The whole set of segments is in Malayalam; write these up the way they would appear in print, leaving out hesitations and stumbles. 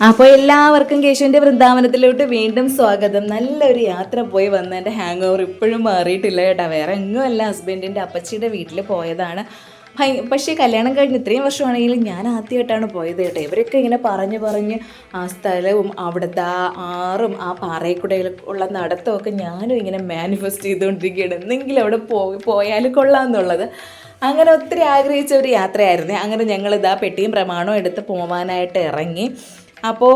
അപ്പോൾ എല്ലാവർക്കും കേശുവിൻ്റെ വൃന്ദാവനത്തിലോട്ട് വീണ്ടും സ്വാഗതം. നല്ലൊരു യാത്ര പോയി വന്ന എൻ്റെ ഹാങ് ഓവർ ഇപ്പോഴും മാറിയിട്ടില്ല കേട്ടോ. വേറെ എങ്ങുമല്ല, ഹസ്ബൻഡിൻ്റെ അപ്പച്ചിയുടെ വീട്ടിൽ പോയതാണ്. പക്ഷേ കല്യാണം കഴിഞ്ഞ് ഇത്രയും വർഷമാണെങ്കിലും ഞാൻ ആദ്യമായിട്ടാണ് പോയത് കേട്ടോ. ഇവരൊക്കെ ഇങ്ങനെ പറഞ്ഞ് ആ സ്ഥലവും അവിടുത്തെ ആ ആറും ആ പാറയക്കുടയിൽ ഉള്ള നടത്തമൊക്കെ ഞാനും ഇങ്ങനെ മാനിഫെസ്റ്റ് ചെയ്തുകൊണ്ടിരിക്കുകയാണ്, എന്തെങ്കിലും അവിടെ പോയാൽ കൊള്ളാമെന്നുള്ളത്. അങ്ങനെ ഒത്തിരി ആഗ്രഹിച്ച ഒരു യാത്രയായിരുന്നു. അങ്ങനെ ഞങ്ങളിതാ പെട്ടിയും പ്രമാണവും എടുത്ത് പോകാനായിട്ട് ഇറങ്ങി. അപ്പോൾ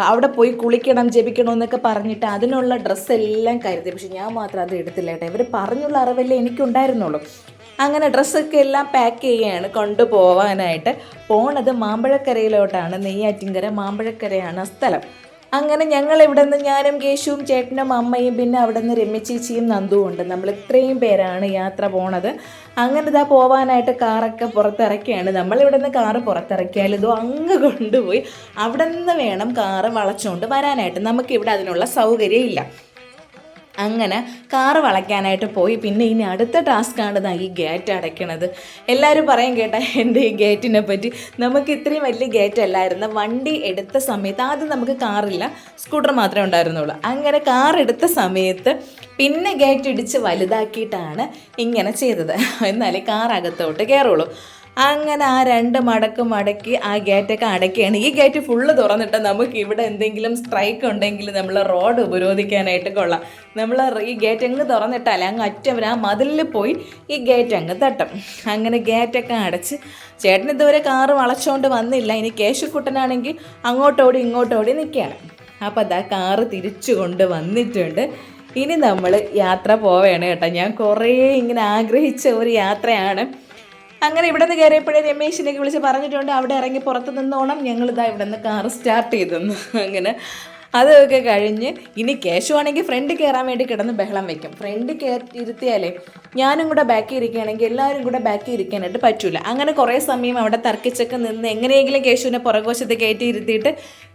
അവിടെ പോയി കുളിക്കണം ജപിക്കണം എന്നൊക്കെ പറഞ്ഞിട്ട് അതിനുള്ള ഡ്രസ്സെല്ലാം കരുതി. പക്ഷെ ഞാൻ മാത്രം അത് എടുത്തില്ല കേട്ടോ. ഇവർ പറഞ്ഞുള്ള അറിവല്ലേ എനിക്കുണ്ടായിരുന്നുള്ളൂ. അങ്ങനെ ഡ്രസ്സൊക്കെ എല്ലാം പാക്ക് ചെയ്യുകയാണ് കൊണ്ടുപോകാനായിട്ട്. പോണത് മാമ്പഴക്കരയിലോട്ടാണ്. നെയ്യാറ്റിൻകര മാമ്പഴക്കരയാണ് സ്ഥലം. അങ്ങനെ ഞങ്ങൾ ഇവിടെ നിന്ന് ഞാനും കേശുവും ചേട്ടനും അമ്മയും പിന്നെ അവിടെ നിന്ന് രമ്യച്ചേച്ചിയും നന്ദുവും ഉണ്ട്. നമ്മൾ ഇത്രയും പേരാണ് യാത്ര പോണത്. അങ്ങനെ ഇതാ പോവാനായിട്ട് കാറൊക്കെ പുറത്തിറക്കിയാണ്. നമ്മളിവിടെ നിന്ന് കാറ് പുറത്തിറക്കിയാൽ ഇതോ അങ്ങ് കൊണ്ടുപോയി അവിടെ നിന്ന് വേണം കാറ് വളച്ചുകൊണ്ട് വരാനായിട്ട്. നമുക്കിവിടെ അതിനുള്ള സൗകര്യം ഇല്ല. അങ്ങനെ കാറ് വളയ്ക്കാനായിട്ട് പോയി. പിന്നെ ഇനി അടുത്ത ടാസ്ക്കാണ് ഈ ഗേറ്റ് അടയ്ക്കണത്. എല്ലാവരും പറയും കേട്ടോ എൻ്റെ ഈ ഗേറ്റിനെ പറ്റി. നമുക്ക് ഇത്രയും വലിയ ഗേറ്റ് അല്ലായിരുന്നു. വണ്ടി എടുത്ത സമയത്ത് ആദ്യം നമുക്ക് കാറില്ല, സ്കൂട്ടർ മാത്രമേ ഉണ്ടായിരുന്നുള്ളൂ. അങ്ങനെ കാർ എടുത്ത സമയത്ത് പിന്നെ ഗേറ്റ് ഇടിച്ച് വലുതാക്കിയിട്ടാണ് ഇങ്ങനെ ചെയ്തത്. എന്നാലേ കാർ അകത്തോട്ട് കയറുള്ളൂ. അങ്ങനെ ആ 2 മടക്ക് മടക്കി ആ ഗേറ്റൊക്കെ അടയ്ക്കുകയാണ്. ഈ ഗേറ്റ് ഫുള്ള് തുറന്നിട്ട് നമുക്ക് ഇവിടെ എന്തെങ്കിലും സ്ട്രൈക്ക് ഉണ്ടെങ്കിൽ നമ്മൾ റോഡ് ഉപരോധിക്കാനായിട്ട് കൊള്ളാം. നമ്മൾ ഈ ഗേറ്റ് അങ്ങ് തുറന്നിട്ടാലേ അങ്ങ് അറ്റം ആ മതിലിൽ പോയി ഈ ഗേറ്റ് അങ്ങ് തട്ടും. അങ്ങനെ ഗേറ്റൊക്കെ അടച്ച് ചേട്ടൻ ഇതുവരെ കാറ് വളച്ചുകൊണ്ട് വന്നില്ല. ഇനി കേശുക്കുട്ടനാണെങ്കിൽ അങ്ങോട്ടോടി ഇങ്ങോട്ടോടി നിൽക്കുകയാണ്. അപ്പോൾ അതാ കാറ് തിരിച്ചു കൊണ്ട് വന്നിട്ടുണ്ട്. ഇനി നമ്മൾ യാത്ര പോവുകയാണ് കേട്ടോ. ഞാൻ കുറേ ഇങ്ങനെ ആഗ്രഹിച്ച ഒരു യാത്രയാണ്. അങ്ങനെ ഇവിടെ നിന്ന് കയറിയപ്പോഴേ രമേശിനൊക്കെ വിളിച്ച് പറഞ്ഞിട്ടുണ്ട് അവിടെ ഇറങ്ങി പുറത്ത് നിന്നോണം. ഞങ്ങളിതാ ഇവിടെ നിന്ന് കാറ് സ്റ്റാർട്ട് ചെയ്തെന്നു. അതൊക്കെ കഴിഞ്ഞ് ഇനി കേശുവാണെങ്കിൽ ഫ്രണ്ട് കയറാൻ വേണ്ടി കിടന്ന് ബഹളം വയ്ക്കും. ഫ്രണ്ട് ഇരുത്തിയാലേ ഞാനും കൂടെ ബാക്കി ഇരിക്കുകയാണെങ്കിൽ എല്ലാവരും കൂടെ ബാക്കി ഇരിക്കാനായിട്ട് പറ്റൂല. അങ്ങനെ കുറേ സമയം അവിടെ തർക്കിച്ചൊക്കെ നിന്ന് എങ്ങനെയെങ്കിലും കേശുവിനെ പുറകുവശത്ത് കയറ്റി ഇരുത്തിയിട്ട്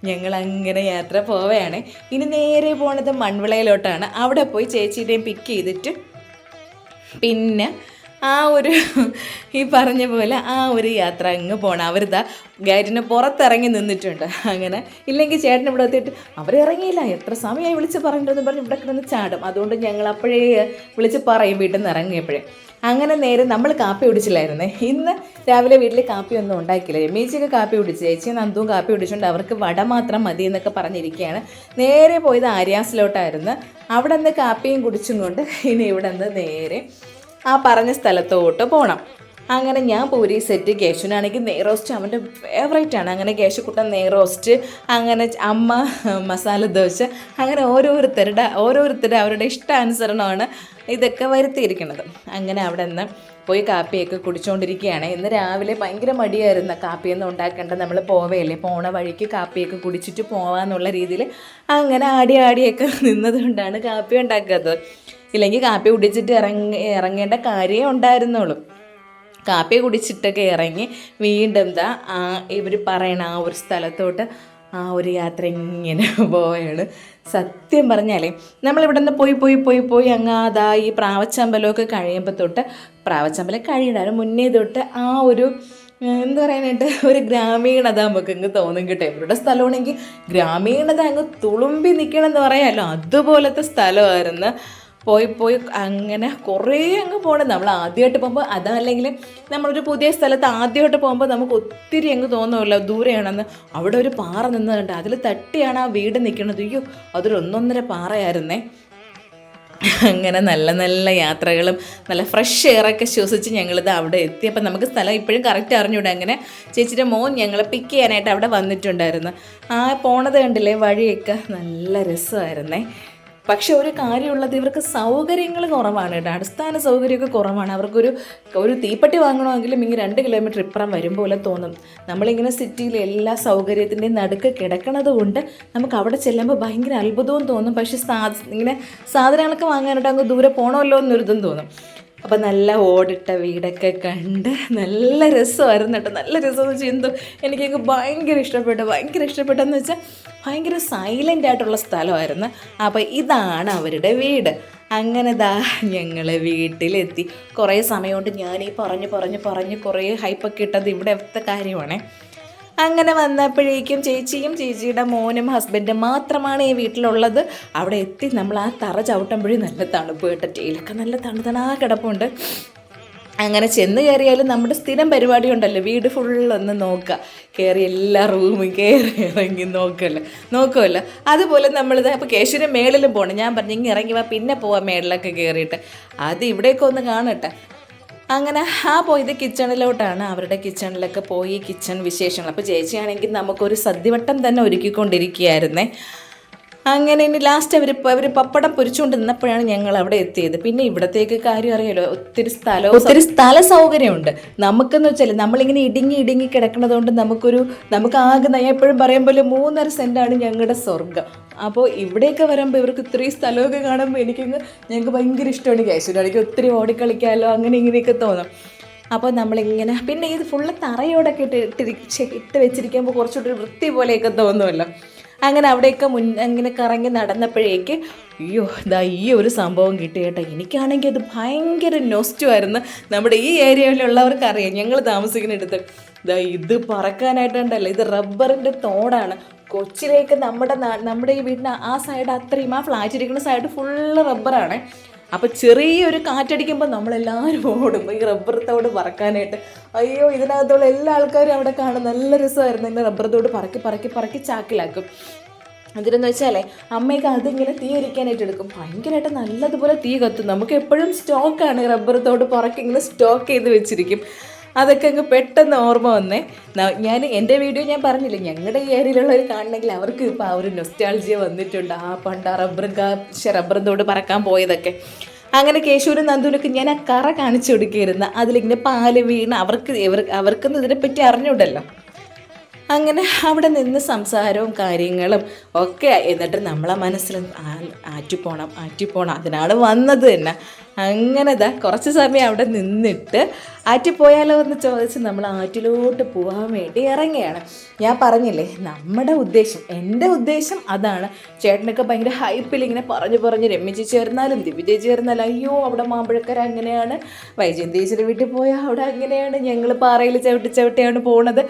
ഞങ്ങൾ അങ്ങനെ യാത്ര പോവുകയാണ്. ഇനി നേരെ പോണത് മൺവിളയിലോട്ടാണ്. അവിടെ പോയി ചേച്ചിയുടെയും പിക്ക് ചെയ്തിട്ട് പിന്നെ ആ ഒരു ഈ പറഞ്ഞ പോലെ ആ ഒരു യാത്ര അങ്ങ് പോകണം. അവരിതാ ഗേറ്റിന് പുറത്തിറങ്ങി നിന്നിട്ടുണ്ട്. അങ്ങനെ ഇല്ലെങ്കിൽ ചേട്ടൻ ഇവിടെ എത്തിയിട്ട് അവരിറങ്ങിയില്ല, എത്ര സമയമായി വിളിച്ച് പറഞ്ഞിട്ടെന്ന് പറഞ്ഞ് ഇവിടെ കിടന്ന് ചാടും. അതുകൊണ്ട് ഞങ്ങൾ അപ്പോഴേ വിളിച്ച് പറയും വീട്ടിൽ നിന്ന് ഇറങ്ങിയപ്പോഴേ. അങ്ങനെ നേരെ നമ്മൾ കാപ്പി കുടിച്ചില്ലായിരുന്നേ. ഇന്ന് രാവിലെ വീട്ടിൽ കാപ്പിയൊന്നും ഉണ്ടാക്കിയില്ല. രമേശിയൊക്കെ കാപ്പി കുടിച്ച്, ചേച്ചി നന്ദുവും കാപ്പി കുടിച്ചുകൊണ്ട് അവർക്ക് വട മാത്രം മതി എന്നൊക്കെ പറഞ്ഞിരിക്കുകയാണ്. നേരെ പോയത് ആര്യാസിലോട്ടായിരുന്നു. അവിടെ നിന്ന് കാപ്പിയും കുടിച്ചും കൊണ്ട് ഇനി ഇവിടെ നിന്ന് നേരെ ആ പറഞ്ഞ സ്ഥലത്തോട്ട് പോകണം. അങ്ങനെ ഞാൻ പൂരി സെറ്റ്, കേശുവിനാണെങ്കിൽ നെയ്റോസ്റ്റ് അവൻ്റെ ഫേവറേറ്റാണ്. അങ്ങനെ കേശുക്കുട്ടൻ നെയ്റോസ്റ്റ്, അങ്ങനെ അമ്മ മസാല ദോശ, അങ്ങനെ ഓരോരുത്തരുടെ അവരുടെ ഇഷ്ടാനുസരണമാണ് ഇതൊക്കെ വരുത്തിയിരിക്കുന്നത്. അങ്ങനെ അവിടെ നിന്ന് പോയി കാപ്പിയൊക്കെ കുടിച്ചുകൊണ്ടിരിക്കുകയാണ്. ഇന്ന് രാവിലെ ഭയങ്കര മടിയായിരുന്നു കാപ്പിയൊന്നും ഉണ്ടാക്കേണ്ട, നമ്മൾ പോവേലേ, പോണ വഴിക്ക് കാപ്പിയൊക്കെ കുടിച്ചിട്ട് പോവാന്നുള്ള രീതിയിൽ അങ്ങനെ ആടിയൊക്കെ നിന്നതുകൊണ്ടാണ് കാപ്പി ഉണ്ടാക്കാത്തത്. ഇല്ലെങ്കിൽ കാപ്പി കുടിച്ചിട്ട് ഇറങ്ങേണ്ട കാര്യമേ ഉണ്ടായിരുന്നുള്ളൂ. കാപ്പി കുടിച്ചിട്ടൊക്കെ ഇറങ്ങി വീണ്ടും ഇവർ പറയണ ആ ഒരു സ്ഥലത്തോട്ട് ആ ഒരു യാത്ര ഇങ്ങനെ പോവുകയാണ്. സത്യം പറഞ്ഞാലേ നമ്മളിവിടെ നിന്ന് പോയി അങ്ങ് ഈ പ്രാവച്ചമ്പലമൊക്കെ കഴിയുമ്പോൾ തൊട്ട്, പ്രാവച്ചമ്പലം കഴിയിടാനും മുന്നേ തൊട്ട് ആ ഒരു എന്താ പറയാനായിട്ട് ഒരു ഗ്രാമീണത നമുക്ക് അങ്ങ് തോന്നും കിട്ടും. ഇവരുടെ സ്ഥലമാണെങ്കിൽ ഗ്രാമീണത അങ്ങ് തുളുമ്പി നിൽക്കണമെന്ന് പറയാമല്ലോ, അതുപോലത്തെ സ്ഥലമായിരുന്നു. പോയി അങ്ങനെ കുറേ അങ്ങ് പോകണം. നമ്മൾ ആദ്യമായിട്ട് പോകുമ്പോൾ അതല്ലെങ്കിൽ നമ്മളൊരു പുതിയ സ്ഥലത്ത് ആദ്യമായിട്ട് പോകുമ്പോൾ നമുക്ക് ഒത്തിരി അങ്ങ് തോന്നുമല്ലോ ദൂരെയാണെന്ന്. അവിടെ ഒരു പാറ നിന്നുണ്ട്, അതിൽ തട്ടിയാണ് ആ വീട് നിൽക്കുന്നത്. അയ്യോ, അതൊരു 1.5 പാറയായിരുന്നേ. അങ്ങനെ നല്ല യാത്രകളും നല്ല ഫ്രഷ് എയറൊക്കെ ശ്വസിച്ച് ഞങ്ങളിത് അവിടെ എത്തി. അപ്പം നമുക്ക് സ്ഥലം ഇപ്പോഴും കറക്റ്റ് അറിഞ്ഞൂടെ. അങ്ങനെ ചേച്ചിയുടെ മോൻ ഞങ്ങളെ പിക്ക് ചെയ്യാനായിട്ട് അവിടെ വന്നിട്ടുണ്ടായിരുന്നു. ആ പോണത് കണ്ടില്ലേ, വഴിയൊക്കെ നല്ല രസമായിരുന്നേ. പക്ഷെ ഒരു കാര്യമുള്ളത്, ഇവർക്ക് സൗകര്യങ്ങൾ കുറവാണ് കേട്ടോ. അടിസ്ഥാന സൗകര്യമൊക്കെ കുറവാണ്. അവർക്കൊരു തീപ്പെട്ടി വാങ്ങണമെങ്കിലും ഇങ്ങനെ 2 കിലോമീറ്റർ ഇപ്പുറം വരും പോലെ തോന്നും. നമ്മളിങ്ങനെ സിറ്റിയിൽ എല്ലാ സൗകര്യത്തിൻ്റെയും നടുക്ക് കിടക്കണത് കൊണ്ട് നമുക്ക് അവിടെ ചെല്ലുമ്പോൾ ഭയങ്കര അത്ഭുതവും തോന്നും. പക്ഷേ ഇങ്ങനെ സാധനങ്ങളൊക്കെ വാങ്ങാനായിട്ട് അങ്ങ് ദൂരെ പോകണമല്ലോ എന്നൊരിതും തോന്നും. അപ്പോൾ നല്ല ഓടിട്ട വീടൊക്കെ കണ്ട് നല്ല രസമായിരുന്നു കേട്ടോ. നല്ല രസമെന്ന് വെച്ചാൽ എന്തോ എനിക്കൊക്കെ ഭയങ്കര ഇഷ്ടപ്പെട്ടെന്ന് വെച്ചാൽ ഭയങ്കര സൈലൻ്റ് ആയിട്ടുള്ള സ്ഥലമായിരുന്നു. അപ്പോൾ ഇതാണ് അവരുടെ വീട്. അങ്ങനെ ഞങ്ങൾ വീട്ടിലെത്തി. കുറേ സമയം കൊണ്ട് ഞാൻ ഈ പറഞ്ഞ് കുറേ ഹൈപ്പൊക്കെ ഇട്ടത് ഇവിടുത്തെ കാര്യമാണേ. അങ്ങനെ വന്നപ്പോഴേക്കും ചേച്ചിയും ചേച്ചിയുടെ മോനും ഹസ്ബൻഡും മാത്രമാണ് ഈ വീട്ടിലുള്ളത്. അവിടെ എത്തി നമ്മൾ ആ തറ ചവിട്ടുമ്പോഴും നല്ല തണുപ്പ് കേട്ടോ, ടേലൊക്കെ നല്ല തണുതണാ കിടപ്പുണ്ട്. അങ്ങനെ ചെന്ന് കയറിയാലും നമ്മുടെ സ്ഥിരം പരിപാടി ഉണ്ടല്ലോ, വീട് ഫുള്ളൊന്ന് നോക്കുക, കയറി എല്ലാ റൂമും കയറി ഇറങ്ങി നോക്കുമല്ലോ. അതുപോലെ നമ്മളിത് അപ്പോൾ കേശുവിന് മേളിലും പോകണം. ഞാൻ പറഞ്ഞു ഇങ്ങനെ ഇറങ്ങി വാ, പിന്നെ പോവാം മേളിലൊക്കെ കയറിയിട്ട്, അത് ഇവിടെയൊക്കെ ഒന്ന് കാണട്ടെ. അങ്ങനെ പോയത് കിച്ചണിലോട്ടാണ്. അവരുടെ കിച്ചണിലൊക്കെ പോയി കിച്ചൺ വിശേഷങ്ങൾ. അപ്പോൾ ചേച്ചിയാണെങ്കിൽ നമുക്കൊരു സദ്യവട്ടം തന്നെ ഒരുക്കിക്കൊണ്ടിരിക്കുകയായിരുന്നേ. അങ്ങനെ ഇനി ലാസ്റ്റ് അവർ പപ്പടം പൊരിച്ചുകൊണ്ട് നിന്നപ്പോഴാണ് ഞങ്ങൾ അവിടെ എത്തിയത്. പിന്നെ ഇവിടത്തേക്ക് കാര്യം അറിയാലോ, ഒത്തിരി സ്ഥല സൗകര്യമുണ്ട്. നമുക്കെന്ന് വെച്ചാൽ നമ്മളിങ്ങനെ ഇടുങ്ങി കിടക്കുന്നത് കൊണ്ട് നമുക്ക് ആകെ ഞാൻ എപ്പോഴും പറയും പോലെ 3.5 സെൻറ്റാണ് ഞങ്ങളുടെ സ്വർഗ്ഗം. അപ്പോൾ ഇവിടെയൊക്കെ വരുമ്പോൾ ഇവർക്ക് ഇത്രയും സ്ഥലമൊക്കെ കാണുമ്പോൾ ഞങ്ങൾക്ക് ഭയങ്കര ഇഷ്ടമാണ്. കേശുവിനാണെങ്കിൽ ഒത്തിരി ഓടിക്കളിക്കാമല്ലോ, അങ്ങനെ ഇങ്ങനെയൊക്കെ തോന്നും. അപ്പോൾ നമ്മളിങ്ങനെ പിന്നെ ഇത് ഫുള്ള് തറയോടൊക്കെ ഇട്ട് വെച്ചിരിക്കുമ്പോൾ കുറച്ചുകൂടി വൃത്തി പോലെയൊക്കെ തോന്നുമല്ലോ. അങ്ങനെ അവിടെയൊക്കെ അങ്ങനെ കറങ്ങി നടന്നപ്പോഴേക്ക് അയ്യോ ഈ ഒരു സംഭവം കിട്ടി കേട്ടോ. എനിക്കാണെങ്കിൽ അത് ഭയങ്കര നൊസ്റ്റുമായിരുന്നു. നമ്മുടെ ഈ ഏരിയയിലുള്ളവർക്കറിയാം, ഞങ്ങൾ താമസിക്കുന്നിടത്ത് ഇത് പറക്കാനായിട്ടുണ്ടല്ലോ, ഇത് റബ്ബറിൻ്റെ തോടാണ്. കൊച്ചിലേക്ക് നമ്മുടെ ഈ വീടിന് ആ സൈഡ് അത്രയും, ആ ഫ്ലാറ്റ് ഇരിക്കുന്ന സൈഡ് ഫുള്ള് റബ്ബറാണ്. അപ്പോൾ ചെറിയൊരു കാറ്റടിക്കുമ്പോൾ നമ്മളെല്ലാവരും ഓടും ഈ റബ്ബർ തോട് പറക്കാനായിട്ട്. അയ്യോ, ഇതിനകത്തുള്ള എല്ലാ ആൾക്കാരും അവിടെ കാണും. നല്ല രസമായിരുന്നു. ഇങ്ങനെ റബ്ബർ തോട് പറക്കി ചാക്കിലാക്കും. അതിനെന്ന് വെച്ചാലേ അമ്മയ്ക്ക് അതിങ്ങനെ തീ എരിക്കാനായിട്ട് എടുക്കും. ഭയങ്കരമായിട്ട് നല്ലതുപോലെ തീ കത്തും. നമുക്ക് എപ്പോഴും സ്റ്റോക്കാണ്, റബ്ബർ തോട് പറക്കി ഇങ്ങനെ സ്റ്റോക്ക് ചെയ്ത് വെച്ചിരിക്കും. അതൊക്കെ അങ്ങ് പെട്ടെന്ന് ഓർമ്മ വന്നേ. എൻ്റെ വീഡിയോ ഞാൻ പറഞ്ഞില്ലേ, ഞങ്ങളുടെ ഈ ഏരിയയിലുള്ളവർ കാണണമെങ്കിൽ അവർക്ക് ഇപ്പോൾ ആ ഒരു നൊസ്റ്റാൾജിയ വന്നിട്ടുണ്ട്. പണ്ട് റബ്ബറും തോട് പറക്കാൻ പോയതൊക്കെ. അങ്ങനെ കേശുവിനും നന്ദുവിനൊക്കെ ഞാൻ ആ കറ കാണിച്ചു കൊടുക്കുകയായിരുന്നു. അതിലിങ്ങനെ പാല് വീണ് അവർക്കൊന്നും ഇതിനെപ്പറ്റി അറിഞ്ഞൂടല്ലോ. അങ്ങനെ അവിടെ നിന്ന് സംസാരവും കാര്യങ്ങളും ഒക്കെ. എന്നിട്ട് നമ്മളെ മനസ്സിൽ ആറ്റിപ്പോണം അതിനാണ് വന്നത് തന്നെ. അങ്ങനെ കുറച്ച് സമയം അവിടെ നിന്നിട്ട് ആറ്റിപ്പോയാലോ എന്ന് ചോദിച്ച് നമ്മൾ ആറ്റിലോട്ട് പോകാൻ വേണ്ടി ഇറങ്ങിയാണ്. ഞാൻ പറഞ്ഞില്ലേ, എൻ്റെ ഉദ്ദേശം അതാണ്. ചേട്ടനൊക്കെ ഭയങ്കര ഹൈപ്പിൽ ഇങ്ങനെ പറഞ്ഞ് രമ്യ ചേർന്നാലും ദിവ്യ ചേർന്നാലും അയ്യോ അവിടെ മാമ്പഴക്കര അങ്ങനെയാണ്, വൈജയന്തേശ്വരി വീട്ടിൽ പോയാൽ അവിടെ അങ്ങനെയാണ്, ഞങ്ങൾ പാറയിൽ ചവിട്ടിയാണ് പോണത്.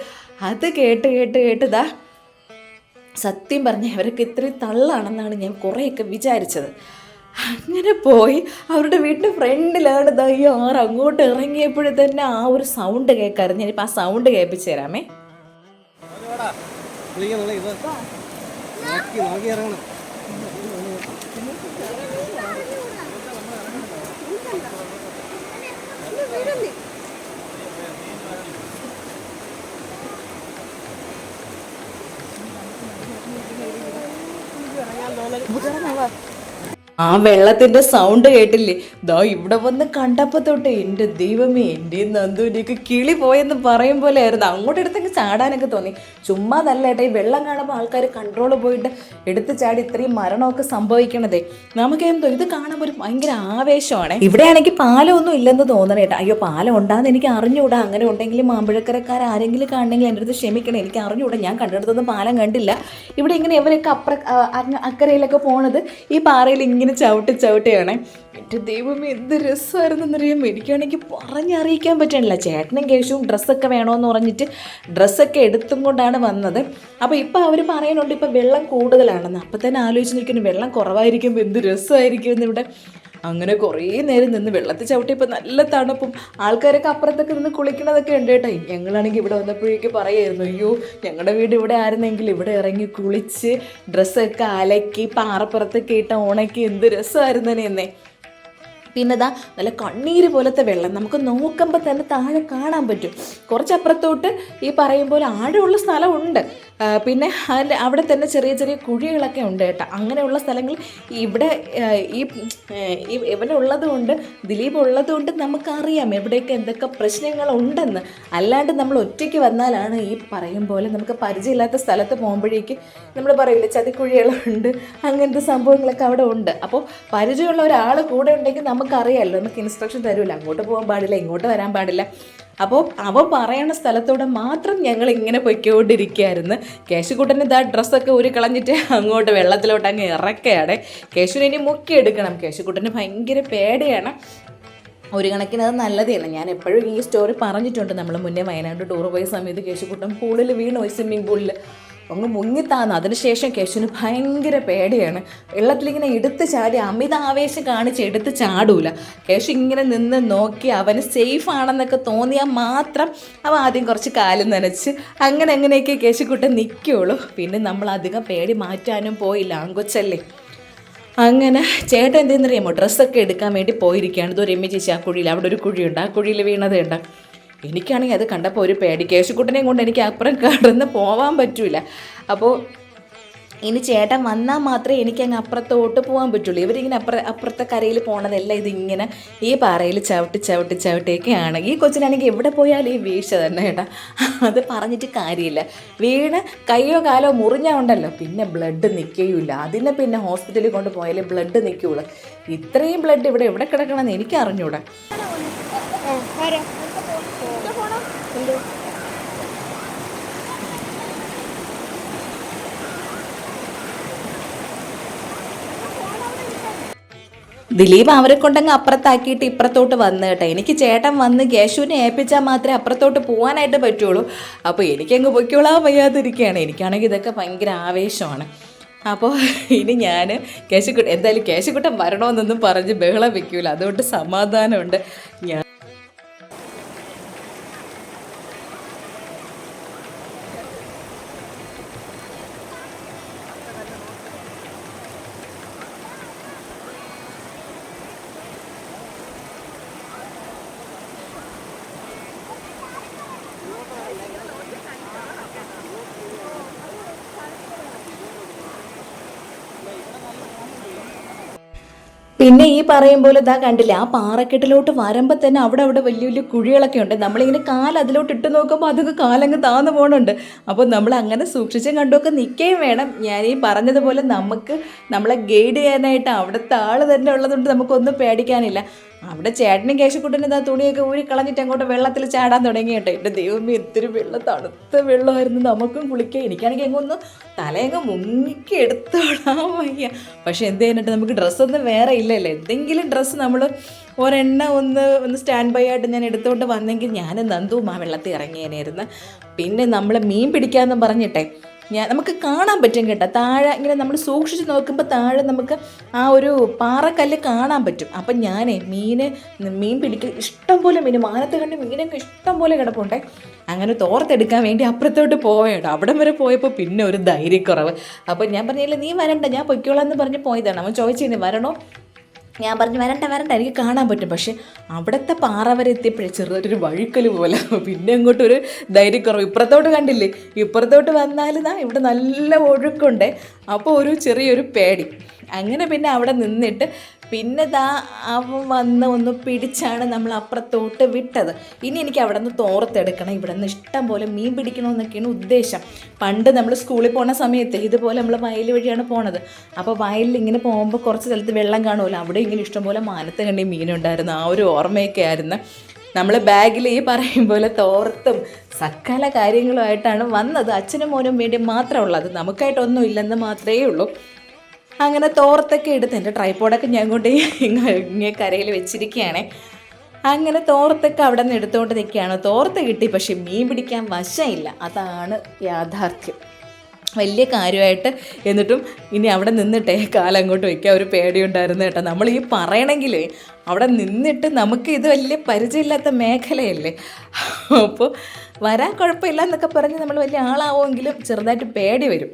അത് കേട്ട് സത്യം പറഞ്ഞ ഇവരൊക്കെ ഇത്രയും തള്ളാണെന്നാണ് ഞാൻ കുറേയൊക്കെ വിചാരിച്ചത്. അങ്ങനെ പോയി അവരുടെ വീട്ടിൻ്റെ ഫ്രണ്ടിലാണ് ഈ ആറ്. അങ്ങോട്ട് ഇറങ്ങിയപ്പോഴും തന്നെ ആ ഒരു സൗണ്ട് കേൾക്കാമായിരുന്നു. ഞാനിപ്പോൾ ആ സൗണ്ട് കേൾപ്പിച്ചു തരാമേ. ആ വെള്ളത്തിൻ്റെ സൗണ്ട് കേട്ടില്ലേ? ഇവിടെ വന്ന് കണ്ടപ്പോൾ തൊട്ട് എൻ്റെ ദൈവമേ, എൻ്റെ നന്ദുവിൻ്റെയൊക്കെ കിളി പോയെന്ന് പറയും പോലെ ആയിരുന്നു. അങ്ങോട്ട് എടുത്തൊക്കെ ചാടാനൊക്കെ തോന്നി. ചുമ്മാ നല്ല ഏട്ടാ, ഈ വെള്ളം കാണുമ്പോൾ ആൾക്കാർ കൺട്രോൾ പോയിട്ട് എടുത്ത് ചാടി ഇത്രയും മരണമൊക്കെ സംഭവിക്കണതേ. നമുക്ക് എന്തോ ഇത് കാണുമ്പോൾ ഒരു ഭയങ്കര ആവേശമാണ്. ഇവിടെയാണെങ്കിൽ പാലമൊന്നും ഇല്ലെന്ന് തോന്നണേട്ടാ. അയ്യോ, പാലം ഉണ്ടാകുന്ന എനിക്ക് അറിഞ്ഞുകൂടാ. അങ്ങനെ ഉണ്ടെങ്കിൽ മാമ്പഴക്കരക്കാർ ആരെങ്കിലും കാണണമെങ്കിൽ എൻ്റെ അടുത്ത് ക്ഷമിക്കണം, എനിക്ക് അറിഞ്ഞുകൂടാ. ഞാൻ കണ്ടെടുത്തൊന്നും പാലം കണ്ടില്ല. ഇവിടെ ഇങ്ങനെ ഇവരൊക്കെ അക്കരയിലൊക്കെ പോണത് ഈ പാറയിൽ ഇങ്ങനെ ചവിട്ടിയാണ്. എൻ്റെ ദൈവമേ, എന്ത് രസമായിരുന്നെന്നറിയാമോ. എനിക്കാണെങ്കിൽ പറഞ്ഞറിയിക്കാൻ പറ്റണില്ല. ചേട്ടനും കേശുവും ഡ്രസ്സൊക്കെ വേണമെന്ന് പറഞ്ഞിട്ട് ഡ്രസ്സൊക്കെ എടുത്തും കൊണ്ടാണ് വന്നത്. അപ്പോൾ ഇപ്പോൾ അവർ പറയുന്നുണ്ട് ഇപ്പോൾ വെള്ളം കൂടുതലാണെന്ന്. അപ്പോൾ തന്നെ ആലോചിച്ച് നിൽക്കുന്നു, വെള്ളം കുറവായിരിക്കുമ്പോൾ എന്ത് രസമായിരിക്കും എന്നിവിടെ. അങ്ങനെ കുറേ നേരം നിന്ന് വെള്ളത്തിൽ ചവിട്ടിയപ്പോൾ നല്ല തണുപ്പും. ആൾക്കാരൊക്കെ അപ്പുറത്തൊക്കെ നിന്ന് കുളിക്കണതൊക്കെ ഉണ്ട് കേട്ടോ. ഞങ്ങളാണെങ്കിൽ ഇവിടെ വന്നപ്പോഴേക്ക് പറയായിരുന്നു, അയ്യോ ഞങ്ങളുടെ വീട് ഇവിടെ ആയിരുന്നെങ്കിൽ ഇവിടെ ഇറങ്ങി കുളിച്ച് ഡ്രസ്സൊക്കെ അലക്കി പാറപ്പുറത്തൊക്കെ ഇട്ട ഉണക്കി എന്ത് രസമായിരുന്നേനെ എന്നേ. പിന്നെ നല്ല കണ്ണീര് പോലത്തെ വെള്ളം നമുക്ക് നോക്കുമ്പോൾ തന്നെ താഴെ കാണാൻ പറ്റും. കുറച്ചപ്പുറത്തോട്ട് ഈ പറയും പോലെ ആഴമുള്ള സ്ഥലമുണ്ട്. പിന്നെ അവിടെ തന്നെ ചെറിയ കുഴികളൊക്കെ ഉണ്ട് കേട്ടോ. അങ്ങനെയുള്ള സ്ഥലങ്ങൾ ഇവിടെ ഇവനുള്ളത് കൊണ്ട്, ദിലീപ് ഉള്ളത് കൊണ്ട് നമുക്കറിയാം എവിടെയൊക്കെ എന്തൊക്കെ പ്രശ്നങ്ങളുണ്ടെന്ന്. അല്ലാണ്ട് നമ്മൾ ഒറ്റയ്ക്ക് വന്നാലാണ് ഈ പറയും പോലെ നമുക്ക് പരിചയമില്ലാത്ത സ്ഥലത്ത് പോകുമ്പോഴേക്ക് നമ്മൾ പറയില്ല ചതിക്കുഴികളുണ്ട്, അങ്ങനത്തെ സംഭവങ്ങളൊക്കെ അവിടെ ഉണ്ട്. അപ്പോൾ പരിചയമുള്ള ഒരാൾ കൂടെ ഉണ്ടെങ്കിൽ നമുക്കറിയാമല്ലോ, നമുക്ക് ഇൻസ്ട്രക്ഷൻ തരുമല്ലോ, അങ്ങോട്ട് പോകാൻ പാടില്ല, ഇങ്ങോട്ട് വരാൻ പാടില്ല. അപ്പോൾ അവൻ പറയണ സ്ഥലത്തോടെ മാത്രം ഞങ്ങൾ ഇങ്ങനെ പൊയ്ക്കൊണ്ടിരിക്കുകയായിരുന്നു. കേശുക്കുട്ടന് ഡ്രസ്സൊക്കെ ഊരി കളഞ്ഞിട്ട് അങ്ങോട്ട് വെള്ളത്തിലോട്ട് അങ്ങ് ഇറക്കുകയാണ്. കേശുവിനെ ഇനി മുക്കിയെടുക്കണം. കേശുക്കുട്ടന് ഭയങ്കര പേടിയാണ്. ഒരു കണക്കിന് അത് നല്ലതല്ല. ഞാൻ എപ്പോഴും ഈ സ്റ്റോറി പറഞ്ഞിട്ടുണ്ട്. നമ്മൾ മുന്നേ വയനാട് ടൂർ പോയ സമയത്ത് കേശുക്കുട്ടൻ പൂളിൽ വീണു, സ്വിമ്മിംഗ് പൂളിൽ അങ്ങ് മുങ്ങിത്താന്ന്. അതിനുശേഷം കേശുവിന് ഭയങ്കര പേടിയാണ്. വെള്ളത്തിലിങ്ങനെ എടുത്ത് ചാടി അമിത ആവേശം കാണിച്ച് എടുത്ത് ചാടൂല. കേശു ഇങ്ങനെ നിന്ന് നോക്കി അവന് സേഫ് ആണെന്നൊക്കെ തോന്നിയാൽ മാത്രം അവൻ ആദ്യം കുറച്ച് കാലും നനച്ച് അങ്ങനെയൊക്കെ കേശുക്കുട്ടൻ നിൽക്കുകയുള്ളൂ. പിന്നെ നമ്മൾ അധികം പേടി മാറ്റാനും പോയില്ല, ആങ്കൊച്ചല്ലേ. അങ്ങനെ ചേട്ടൻ എന്തെന്നറിയാമോ, ഡ്രസ്സൊക്കെ എടുക്കാൻ വേണ്ടി പോയിരിക്കുകയാണ്. ഇതൊരു രമ്യ ചേച്ചി ആ കുഴിയിൽ, അവിടെ ഒരു കുഴിയുണ്ട്, ആ കുഴിയിൽ വീണത് ഉണ്ട്. എനിക്കാണെങ്കിൽ അത് കണ്ടപ്പോൾ ഒരു പേടി. കേശുക്കുട്ടനെയും കൊണ്ട് എനിക്ക് അപ്പുറം കടന്ന് പോകാൻ പറ്റില്ല. അപ്പോൾ ഇനി ചേട്ടൻ വന്നാൽ മാത്രമേ എനിക്കങ്ങ് അപ്പുറത്തോട്ട് പോകാൻ പറ്റുള്ളൂ. ഇവരിങ്ങനെ അപ്പുറത്തെ കരയിൽ പോകണതല്ല, ഇതിങ്ങനെ ഈ പാറയിൽ ചവിട്ടിയൊക്കെയാണ്. ഈ കൊച്ചിനാണെങ്കിൽ എവിടെ പോയാലും ഈ വീഴ്ച തന്നെ കേട്ടോ. അത് പറഞ്ഞിട്ട് കാര്യമില്ല. വീണ് കയ്യോ കാലോ മുറിഞ്ഞാൽ ഉണ്ടല്ലോ പിന്നെ ബ്ലഡ് നിൽക്കുകയില്ല. അതിനെ പിന്നെ ഹോസ്പിറ്റലിൽ കൊണ്ട് പോയാലേ ബ്ലഡ് നിൽക്കുകയുള്ളൂ. ഇത്രയും ബ്ലഡ് ഇവിടെ എവിടെ കിടക്കണമെന്ന് എനിക്ക് അറിഞ്ഞൂടാ. ദിലീപ് അവരെ കൊണ്ടങ്ങ് അപ്പുറത്താക്കിയിട്ട് ഇപ്പുറത്തോട്ട് വന്നു കേട്ടോ. എനിക്ക് ചേട്ടൻ വന്ന് കേശുവിനെ ഏൽപ്പിച്ചാൽ മാത്രമേ അപ്പുറത്തോട്ട് പോകാനായിട്ട് പറ്റുള്ളൂ. അപ്പോൾ എനിക്കങ്ങ് പൊയ്ക്കോളാൻ വയ്യാതിരിക്കുകയാണ്. എനിക്കാണെങ്കിൽ ഇതൊക്കെ ഭയങ്കര ആവേശമാണ്. അപ്പോൾ ഇനി ഞാൻ എന്തായാലും കേശുക്കുട്ടൻ വരണമെന്നൊന്നും പറഞ്ഞ് ബഹളം വെക്കൂല, അതുകൊണ്ട് സമാധാനമുണ്ട്. പിന്നെ ഈ പറയും പോലെ ഇതാ കണ്ടില്ല, ആ പാറക്കെട്ടിലോട്ട് വരുമ്പോൾ തന്നെ അവിടെ വലിയ വലിയ കുഴികളൊക്കെ ഉണ്ട്. നമ്മളിങ്ങനെ അതിലോട്ട് ഇട്ട് നോക്കുമ്പോൾ അതൊക്കെ കാലങ്ങ് താന്ന് പോകുന്നുണ്ട്. അപ്പോൾ നമ്മൾ അങ്ങനെ സൂക്ഷിച്ചും കണ്ടുമൊക്കെ നിൽക്കുകയും വേണം. ഞാൻ ഈ പറഞ്ഞതുപോലെ നമ്മളെ ഗൈഡ് ചെയ്യാനായിട്ട് അവിടുത്തെ ആൾ തന്നെ ഉള്ളതുകൊണ്ട് നമുക്കൊന്നും പേടിക്കാനില്ല. അവിടെ ചേട്ടനും കേശുക്കുട്ടനും ഇതാ തുണിയൊക്കെ ഊരി കളഞ്ഞിട്ട് അങ്ങോട്ട് വെള്ളത്തിൽ ചാടാൻ തുടങ്ങി കേട്ടോ. എൻ്റെ ദൈവമേ, ഇത്തിരി തണുത്ത വെള്ളമായിരുന്നു. നമുക്കും കുളിക്കുക. എനിക്കാണെങ്കിൽ എങ്ങൊന്ന് തലയങ്ങ് മുങ്ങിക്ക് എടുത്തോളാൻ വയ്യ. പക്ഷെ എന്ത് ചെയ്യാനായിട്ട്, നമുക്ക് ഡ്രസ്സൊന്നും വേറെ ഇല്ലല്ലോ. എന്തെങ്കിലും ഡ്രസ്സ് നമ്മൾ ഒന്ന് സ്റ്റാൻഡ് ബൈ ആയിട്ട് ഞാൻ എടുത്തുകൊണ്ട് വന്നെങ്കിൽ ഞാൻ നന്ദുവും ആ വെള്ളത്തിൽ ഇറങ്ങിയേനായിരുന്നു. പിന്നെ നമ്മൾ മീൻ പിടിക്കാമെന്ന് പറഞ്ഞിട്ടേ നമുക്ക് കാണാൻ പറ്റും കേട്ടോ. താഴെ ഇങ്ങനെ നമ്മൾ സൂക്ഷിച്ച് നോക്കുമ്പോൾ താഴെ നമുക്ക് ആ ഒരു പാറക്കല്ല് കാണാൻ പറ്റും. അപ്പം ഞാനേ മീൻ പിടിക്കുക ഇഷ്ടം പോലെ മാനത്ത് കണ്ട് മീനൊക്കെ ഇഷ്ടം പോലെ കിടപ്പുണ്ടേ. അങ്ങനെ തോർത്തെടുക്കാൻ വേണ്ടി അപ്പുറത്തോട്ട് പോവേട്ടോ. അവിടം വരെ പോയപ്പോൾ പിന്നെ ഒരു ധൈര്യക്കുറവ്. അപ്പോൾ ഞാൻ പറഞ്ഞില്ല, നീ വരണ്ട, ഞാൻ പൊയ്ക്കോളാം എന്ന് പറഞ്ഞ് പോയതാണ്. അവൻ ചോദിച്ചിരുന്നു വരണോ, ഞാൻ പറഞ്ഞു വരണ്ട എനിക്ക് കാണാൻ പറ്റും. പക്ഷേ അവിടുത്തെ പാറ വരെ എത്തിയപ്പോഴേ ചെറുതൊരു വഴുക്കൽ പോലെ. പിന്നെ അങ്ങോട്ടൊരു ധൈര്യക്കുറവ്. ഇപ്പുറത്തോട്ട് കണ്ടില്ലേ, ഇപ്പുറത്തോട്ട് വന്നാൽ ഇവിടെ നല്ല ഒഴുക്കുണ്ട്. അപ്പോൾ ഒരു ചെറിയൊരു പേടി. അങ്ങനെ പിന്നെ അവിടെ നിന്നിട്ട് പിന്നെ അവൻ വന്ന് ഒന്ന് പിടിച്ചാണ് നമ്മൾ അപ്പുറത്തോട്ട് വിട്ടത്. ഇനി എനിക്ക് അവിടെ നിന്ന് തോർത്തെടുക്കണം. ഇവിടെ നിന്ന് ഇഷ്ടം പോലെ മീൻ പിടിക്കണമെന്നൊക്കെയാണ് ഉദ്ദേശം. പണ്ട് നമ്മൾ സ്കൂളിൽ പോകുന്ന സമയത്ത് ഇതുപോലെ നമ്മൾ വയൽ വഴിയാണ് പോണത്. അപ്പോൾ വയലിൽ ഇങ്ങനെ പോകുമ്പോൾ കുറച്ച് സ്ഥലത്ത് വെള്ളം കാണുമല്ലോ, അവിടെ ഇങ്ങനെ ഇഷ്ടംപോലെ മാനത്ത് കണ്ടി മീനുണ്ടായിരുന്നു. ആ ഒരു ഓർമ്മയൊക്കെ ആയിരുന്നു. നമ്മൾ ബാഗിൽ ഈ പറയും പോലെ തോർത്തും സകല കാര്യങ്ങളുമായിട്ടാണ് വന്നത്. അച്ഛനും മോനും വേണ്ടി മാത്രമുള്ളത്, നമുക്കായിട്ടൊന്നും ഇല്ലെന്ന് മാത്രമേ ഉള്ളൂ. അങ്ങനെ തോർത്തൊക്കെ എടുത്ത് എൻ്റെ ട്രൈപ്പോഡൊക്കെ ഞാൻ കൊണ്ട് ഇങ്ങനെ കരയിൽ വെച്ചിരിക്കുകയാണ്. അങ്ങനെ തോർത്തൊക്കെ അവിടെ നിന്ന് എടുത്തുകൊണ്ട് നിൽക്കുകയാണ്. തോർത്ത് കിട്ടി, പക്ഷെ മീൻ പിടിക്കാൻ വശമില്ല. അതാണ് യാഥാർത്ഥ്യം. വലിയ കാര്യമായിട്ട് എന്നിട്ടും ഇനി അവിടെ നിന്നിട്ടേ കാലങ്ങോട്ട് വയ്ക്കാൻ ഒരു പേടിയുണ്ടായിരുന്നു കേട്ടോ. നമ്മൾ ഈ പറയണമെങ്കിൽ അവിടെ നിന്നിട്ട് നമുക്ക് ഇത് വലിയ പരിചയമില്ലാത്ത മേഖലയല്ലേ. അപ്പോൾ വരാൻ കുഴപ്പമില്ല എന്നൊക്കെ പറഞ്ഞ് നമ്മൾ വലിയ ആളാവുമെങ്കിലും ചെറുതായിട്ട് പേടി വരും.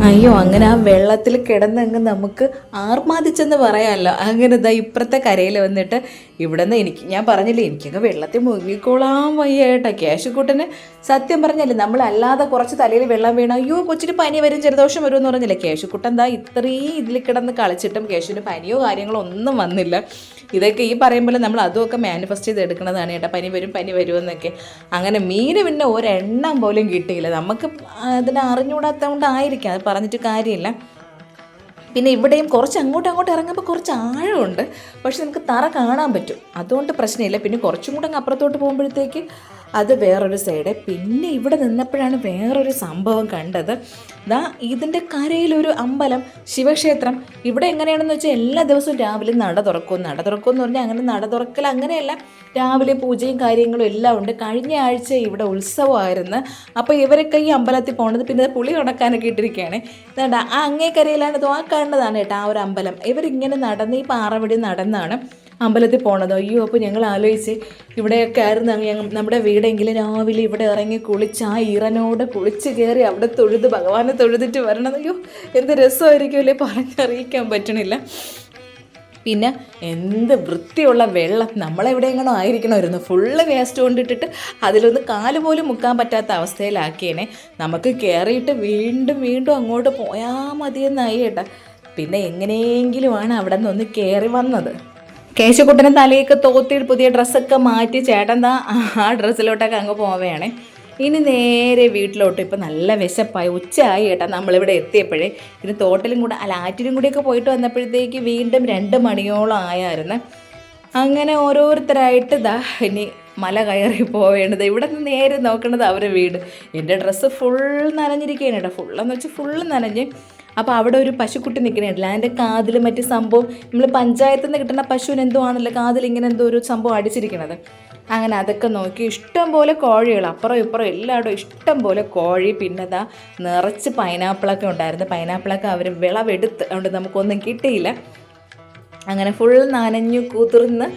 അയ്യോ, അങ്ങനെ ആ വെള്ളത്തിൽ കിടന്നങ്ങ് നമുക്ക് ആർമാദിച്ചെന്ന് പറയാമല്ലോ. അങ്ങനെ ഇതാ ഇപ്പുറത്തെ കരയിൽ വന്നിട്ട് ഇവിടെ നിന്ന് ഞാൻ പറഞ്ഞില്ലേ, എനിക്കങ്ങ് വെള്ളത്തിൽ മുങ്ങിക്കോളാൻ വയ്യ കേട്ടോ. കേശുക്കുട്ടന് സത്യം പറഞ്ഞല്ലേ, നമ്മളല്ലാതെ കുറച്ച് തലയിൽ വെള്ളം വീണ അയ്യോ കൊച്ചിന് പനി വരും ജലദോഷം വരും എന്ന് പറഞ്ഞില്ലേ, കേശുക്കുട്ടൻ എന്താ ഇത്രയും ഇതിൽ കിടന്ന് കളിച്ചിട്ടും കേശുവിന് പനിയോ കാര്യങ്ങളോ ഒന്നും വന്നില്ല. ഇതൊക്കെ ഈ പറയുമ്പോൾ നമ്മൾ അതുമൊക്കെ മാനിഫെസ്റ്റ് ചെയ്ത് എടുക്കുന്നതാണ് കേട്ടോ, പനി വരുമെന്നൊക്കെ. അങ്ങനെ മീന് പിന്നെ ഒരെണ്ണം പോലും കിട്ടിയില്ല. നമുക്ക് അതിനെ അറിഞ്ഞുകൂടാത്തതുകൊണ്ടായിരിക്കാം, അത് പറഞ്ഞിട്ട് കാര്യമില്ല. പിന്നെ ഇവിടെയും കുറച്ച് അങ്ങോട്ട് ഇറങ്ങുമ്പോൾ കുറച്ച് ആഴമുണ്ട്, പക്ഷെ നമുക്ക് തറ കാണാൻ പറ്റും, അതുകൊണ്ട് പ്രശ്നമില്ല. പിന്നെ കുറച്ചും കൂടെ അങ്ങ് അപ്പുറത്തോട്ട് പോകുമ്പോഴത്തേക്ക് അത് വേറൊരു സൈഡ്. പിന്നെ ഇവിടെ നിന്നപ്പോഴാണ് വേറൊരു സംഭവം കണ്ടത്. ഇതിൻ്റെ കരയിലൊരു അമ്പലം, ശിവക്ഷേത്രം. ഇവിടെ എങ്ങനെയാണെന്ന് വെച്ചാൽ എല്ലാ ദിവസവും രാവിലെ നട തുറക്കും എന്ന് പറഞ്ഞാൽ അങ്ങനെ നട തുറക്കൽ അങ്ങനെയല്ല, രാവിലെ പൂജയും കാര്യങ്ങളും എല്ലാം ഉണ്ട്. കഴിഞ്ഞ ആഴ്ച ഇവിടെ ഉത്സവമായിരുന്നു. അപ്പോൾ ഇവരൊക്കെ ഈ അമ്പലത്തിൽ പോകുന്നത് പിന്നെ പുളി ഉണക്കാനൊക്കെ ഇട്ടിരിക്കുകയാണ്. അതുകൊണ്ട് ആ അങ്ങേക്കരയിലാണ് കാണുന്നതാണ് കേട്ടോ ആ ഒരു അമ്പലം. ഇവരിങ്ങനെ നടന്ന് ഈ പാറവടി നടന്നാണ് അമ്പലത്തിൽ പോണത്. അയ്യോ, അപ്പോൾ ഞങ്ങൾ ആലോചിച്ച് ഇവിടെയൊക്കെ ആയിരുന്നു നമ്മുടെ വീടെങ്കിലും രാവിലെ ഇവിടെ ഇറങ്ങി കുളിച്ച് ആ ഈറനോട് കുളിച്ച് കയറി അവിടെ തൊഴുത് ഭഗവാനെ തൊഴുതിട്ട് വരണം. അയ്യോ, എന്ത് രസമായിരിക്കുമല്ലേ, പറഞ്ഞറിയിക്കാൻ പറ്റണില്ല. പിന്നെ എന്ത് വൃത്തിയുള്ള വെള്ളം, നമ്മളെവിടെയെങ്ങനോ ആയിരിക്കണമായിരുന്നു. ഫുള്ള് വേസ്റ്റ് കൊണ്ടിട്ടിട്ട് അതിലൊന്ന് കാല് പോലും മുക്കാൻ പറ്റാത്ത അവസ്ഥയിലാക്കിയേനെ. നമുക്ക് കയറിയിട്ട് വീണ്ടും അങ്ങോട്ട് പോയാൽ മതിയെന്നായി കേട്ടോ. പിന്നെ എങ്ങനെയെങ്കിലുമാണ് അവിടെ നിന്ന് കയറി വന്നത്. കേശുക്കുട്ടനെ തലയൊക്കെ തോത്തി പുതിയ ഡ്രസ്സൊക്കെ മാറ്റി ചേട്ടൻ ആ ഡ്രസ്സിലോട്ടൊക്കെ അങ്ങ് പോവുകയാണ്. ഇനി നേരെ വീട്ടിലോട്ട്. ഇപ്പം നല്ല വിശപ്പായി, ഉച്ചയായി കേട്ടോ നമ്മളിവിടെ എത്തിയപ്പോഴേ. ഇനി തോട്ടിലും കൂടെ ആറ്റിലും കൂടിയൊക്കെ പോയിട്ട് വന്നപ്പോഴത്തേക്ക് വീണ്ടും 2 മണിയോളം ആയായിരുന്നു. അങ്ങനെ ഓരോരുത്തരായിട്ട് ഇനി മല കയറി പോവേണ്ടത്. ഇവിടെ നിന്ന് നേരെ നോക്കേണ്ടത് അവരുടെ വീട്. എൻ്റെ ഡ്രസ്സ് ഫുൾ നനഞ്ഞിരിക്കുകയാണ് കേട്ടോ, ഫുള്ളെന്ന് വെച്ചാൽ ഫുള്ള് നനഞ്ഞ്. അപ്പോൾ അവിടെ ഒരു പശുക്കുട്ടി നിൽക്കണില്ല, അതിൻ്റെ കാതിൽ മറ്റു സംഭവം നമ്മൾ പഞ്ചായത്തിൽ നിന്ന് കിട്ടുന്ന പശുവിന് എന്തോ ആണല്ലോ കാതിൽ ഇങ്ങനെ എന്തോ ഒരു സംഭവം അടിച്ചിരിക്കണത്. അങ്ങനെ അതൊക്കെ നോക്കി ഇഷ്ടം പോലെ കോഴികൾ, അപ്പുറം ഇപ്പുറം എല്ലായിടും ഇഷ്ടം പോലെ കോഴി. പിന്നെ നിറച്ച് പൈനാപ്പിളൊക്കെ ഉണ്ടായിരുന്നു. പൈനാപ്പിളൊക്കെ അവർ വിളവെടുത്ത്, അതുകൊണ്ട് നമുക്കൊന്നും കിട്ടിയില്ല. അങ്ങനെ ഫുൾ നനഞ്ഞു കുതിർന്ന്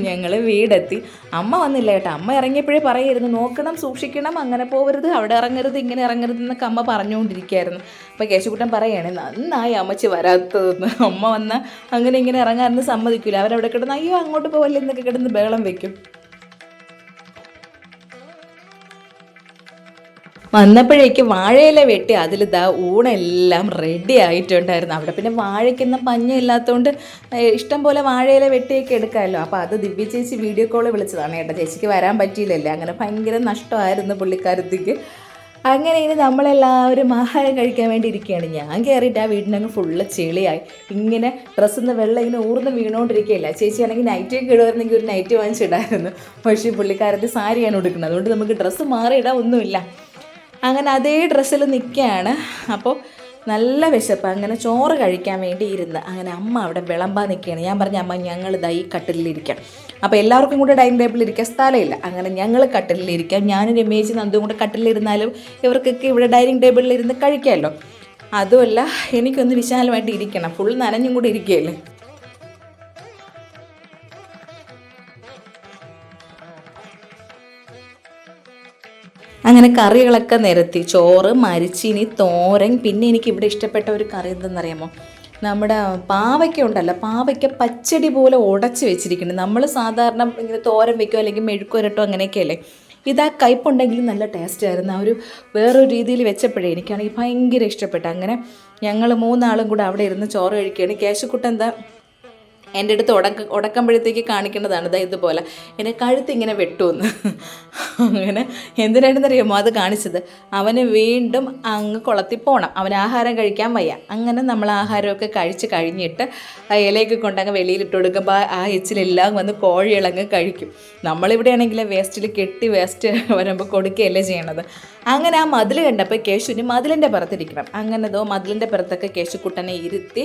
ഞങ്ങൾ വീടെത്തി. അമ്മ വന്നില്ല കേട്ടോ. അമ്മ ഇറങ്ങിയപ്പോഴേ പറയായിരുന്നു, നോക്കണം, സൂക്ഷിക്കണം, അങ്ങനെ പോകരുത്, അവിടെ ഇറങ്ങരുത്, ഇങ്ങനെ ഇറങ്ങരുത് എന്നൊക്കെ അമ്മ പറഞ്ഞുകൊണ്ടിരിക്കുകയായിരുന്നു. അപ്പോൾ കേശുക്കുട്ടൻ പറയുകയാണ്, നന്നായി അമ്മച്ചി വരാത്തതെന്ന്. അമ്മ വന്നാൽ അങ്ങനെ ഇങ്ങനെ ഇറങ്ങാനൊന്നും സമ്മതിക്കില്ല. അവരവിടെ കിടന്ന് അയ്യോ അങ്ങോട്ട് പോകല്ലേ എന്നൊക്കെ കിടന്ന് ബഹളം വെക്കും. വന്നപ്പോഴേക്ക് വാഴയില വെട്ടി അതിൽ ഊണെല്ലാം റെഡി ആയിട്ടുണ്ടായിരുന്നു. അവിടെ പിന്നെ വാഴയ്ക്കൊന്നും പഞ്ഞമില്ലാത്തതുകൊണ്ട് ഇഷ്ടം പോലെ വാഴയില വെട്ടിയൊക്കെ എടുക്കാമല്ലോ. അപ്പോൾ അത് ദിവ്യ ചേച്ചി വീഡിയോ കോൾ വിളിച്ചതാണ് കേട്ടോ. ചേച്ചിക്ക് വരാൻ പറ്റിയില്ലല്ലേ, അങ്ങനെ ഭയങ്കര നഷ്ടമായിരുന്നു പുള്ളിക്കാരത്തേക്ക്. അങ്ങനെ ഇനി നമ്മളെല്ലാവരും ആഹാരം കഴിക്കാൻ വേണ്ടി ഇരിക്കുകയാണ്. ഞാൻ കയറിയിട്ട് ആ വീടിനങ്ങ് ഫുള്ള് ചെളിയായി. ഇങ്ങനെ ഡ്രസ്സിൽ നിന്ന് വെള്ളം ഇങ്ങനെ ഊർന്ന് വീണുകൊണ്ടിരിക്കുകയില്ല. ചേച്ചിയാണെങ്കിൽ നൈറ്റൊക്കെ ഇടുമായിരുന്നെങ്കിൽ ഒരു നൈറ്റ് വാങ്ങിച്ചിടായിരുന്നു. പക്ഷേ പുള്ളിക്കാരത്തെ സാരിയാണ് ഉടുക്കുന്നത്, അതുകൊണ്ട് നമുക്ക് ഡ്രസ്സ് മാറിയിടാൻ ഒന്നുമില്ല. അങ്ങനെ അതേ ഡ്രസ്സിൽ നിൽക്കുകയാണ്. അപ്പോൾ നല്ല വിശപ്പ്. അങ്ങനെ ചോറ് കഴിക്കാൻ വേണ്ടി ഇരുന്ന് അങ്ങനെ അമ്മ അവിടെ വിളമ്പാൻ നിൽക്കുകയാണ്. ഞാൻ പറഞ്ഞ അമ്മ ഞങ്ങൾ ഈ കട്ടിലിരിക്കാം. അപ്പോൾ എല്ലാവർക്കും കൂടെ ഡൈനിങ് ടേബിളിൽ ഇരിക്കാൻ സ്ഥലമില്ല. അങ്ങനെ ഞങ്ങൾ കട്ടിലിരിക്കാം. ഞാനും രമേശ് നന്ദും കൂടെ കട്ടിലിരുന്നാലും ഇവർക്കൊക്കെ ഇവിടെ ഡൈനിങ് ടേബിളിൽ ഇരുന്ന് കഴിക്കാമല്ലോ. അതുമല്ല, എനിക്കൊന്ന് വിശാലമായിട്ട് ഇരിക്കണം, ഫുൾ നനഞ്ഞും കൂടെ ഇരിക്കുകയല്ലേ. അങ്ങനെ കറികളൊക്കെ നിരത്തി, ചോറ്, മരിച്ചിനി, തോരൻ. പിന്നെ എനിക്കിവിടെ ഇഷ്ടപ്പെട്ട ഒരു കറി എന്തെന്നറിയാമോ, നമ്മുടെ പാവയ്ക്ക ഉണ്ടല്ലോ, പാവയ്ക്ക പച്ചടി പോലെ ഉടച്ച് വെച്ചിരിക്കുന്നത്. നമ്മൾ സാധാരണ ഇങ്ങനെ തോരൻ വയ്ക്കോ അല്ലെങ്കിൽ മെഴുക്കുരട്ടോ അങ്ങനെയൊക്കെയല്ലേ. ഇതാ കയ്പുണ്ടെങ്കിലും നല്ല ടേസ്റ്റ് ആയിരുന്നു. ആ ഒരു വേറൊരു രീതിയിൽ വെച്ചപ്പോഴേ എനിക്കാണെങ്കിൽ ഭയങ്കര ഇഷ്ടപ്പെട്ടു. അങ്ങനെ ഞങ്ങൾ 3 ആളും കൂടെ അവിടെ ഇരുന്ന് ചോറ് കഴിക്കുകയാണ്. കേശുക്കുട്ടൻ എൻ്റെ അടുത്ത് ഉടക്കുമ്പോഴത്തേക്ക് കാണിക്കേണ്ടതാണ് ഇതുപോലെ എൻ്റെ കഴുത്ത് ഇങ്ങനെ വെട്ടുമെന്ന്. അങ്ങനെ എന്തിനാണെന്നറിയാമോ അത് കാണിച്ചത്? അവന് വീണ്ടും അങ്ങ് കുളത്തിൽ പോകണം, അവന് ആഹാരം കഴിക്കാൻ വയ്യ. അങ്ങനെ നമ്മൾ ആഹാരമൊക്കെ കഴിച്ച് കഴിഞ്ഞിട്ട് ഇലയൊക്കെ കൊണ്ടങ്ങ് വെളിയിലിട്ട് കൊടുക്കുമ്പോൾ ആ എച്ചിലെല്ലാം വന്ന് കോഴികളങ്ങ് കഴിക്കും. നമ്മളിവിടെ ആണെങ്കിൽ വേസ്റ്റിൽ കെട്ടി വേസ്റ്റ് വരുമ്പോൾ കൊടുക്കുകയല്ലേ ചെയ്യണത്. അങ്ങനെ ആ മതിൽ കണ്ടപ്പോൾ കേശുവിന് മതിലിൻ്റെ പുറത്തിരിക്കണം. അങ്ങനെ മതിലിൻ്റെ പുറത്തൊക്കെ കേശുക്കുട്ടനെ ഇരുത്തി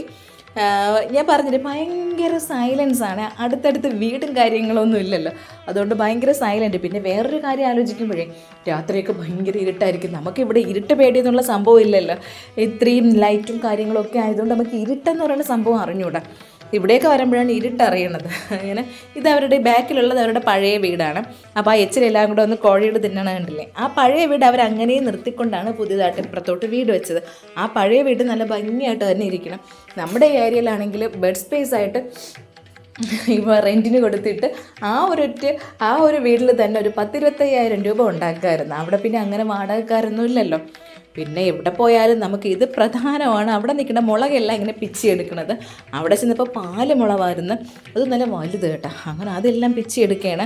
ഞാൻ പറഞ്ഞിട്ട് ഭയങ്കര സൈലൻസാണ്. അടുത്തടുത്ത് വീടും കാര്യങ്ങളൊന്നും ഇല്ലല്ലോ, അതുകൊണ്ട് ഭയങ്കര സൈലൻറ്റ്. പിന്നെ വേറൊരു കാര്യം ആലോചിക്കുമ്പോഴേ രാത്രിയൊക്കെ ഭയങ്കര ഇരുട്ടായിരിക്കും. നമുക്കിവിടെ ഇരുട്ട് പേടിയെന്നുള്ള സംഭവം ഇല്ലല്ലോ, ഇത്രയും ലൈറ്റും കാര്യങ്ങളൊക്കെ ആയതുകൊണ്ട് നമുക്ക് ഇരുട്ടെന്ന് പറയുന്ന സംഭവം അറിഞ്ഞൂടാ. ഇവിടെയൊക്കെ വരുമ്പോഴാണ് ഇരുട്ടറിയണത്. അങ്ങനെ ഇത് അവരുടെ ബാക്കിലുള്ളത് അവരുടെ പഴയ വീടാണ്. അപ്പോൾ ആ എച്ചിലെല്ലാം കൂടെ ഒന്ന് കോഴിയുടെ തിന്നണ കണ്ടില്ലേ, ആ പഴയ വീട് അവരങ്ങനെ നിർത്തിക്കൊണ്ടാണ് പുതിയതായിട്ട് ഇപ്പുറത്തോട്ട് വീട് വെച്ചത്. ആ പഴയ വീട് നല്ല ഭംഗിയായിട്ട് തന്നെ ഇരിക്കണം. നമ്മുടെ ഏരിയയിലാണെങ്കിൽ ബെഡ് സ്പേസ് ആയിട്ട് ഇവ റെൻറ്റിന് കൊടുത്തിട്ട് ആ ഒരു വീട്ടിൽ തന്നെ ഒരു 10-25,000 രൂപ ഉണ്ടാക്കാമായിരുന്നു. അവിടെ പിന്നെ അങ്ങനെ വാടകക്കാരൊന്നും ഇല്ലല്ലോ. പിന്നെ എവിടെ പോയാലും നമുക്ക് ഇത് പ്രധാനമാണ്. അവിടെ നിൽക്കുന്ന മുളകെല്ലാം ഇങ്ങനെ പിച്ചിയെടുക്കണത്. അവിടെ ചെന്നപ്പോൾ പാല് മുളകായിരുന്നു, അത് നല്ല വലുത് കേട്ടോ. അങ്ങനെ അതെല്ലാം പിച്ചിയെടുക്കുകയാണ്.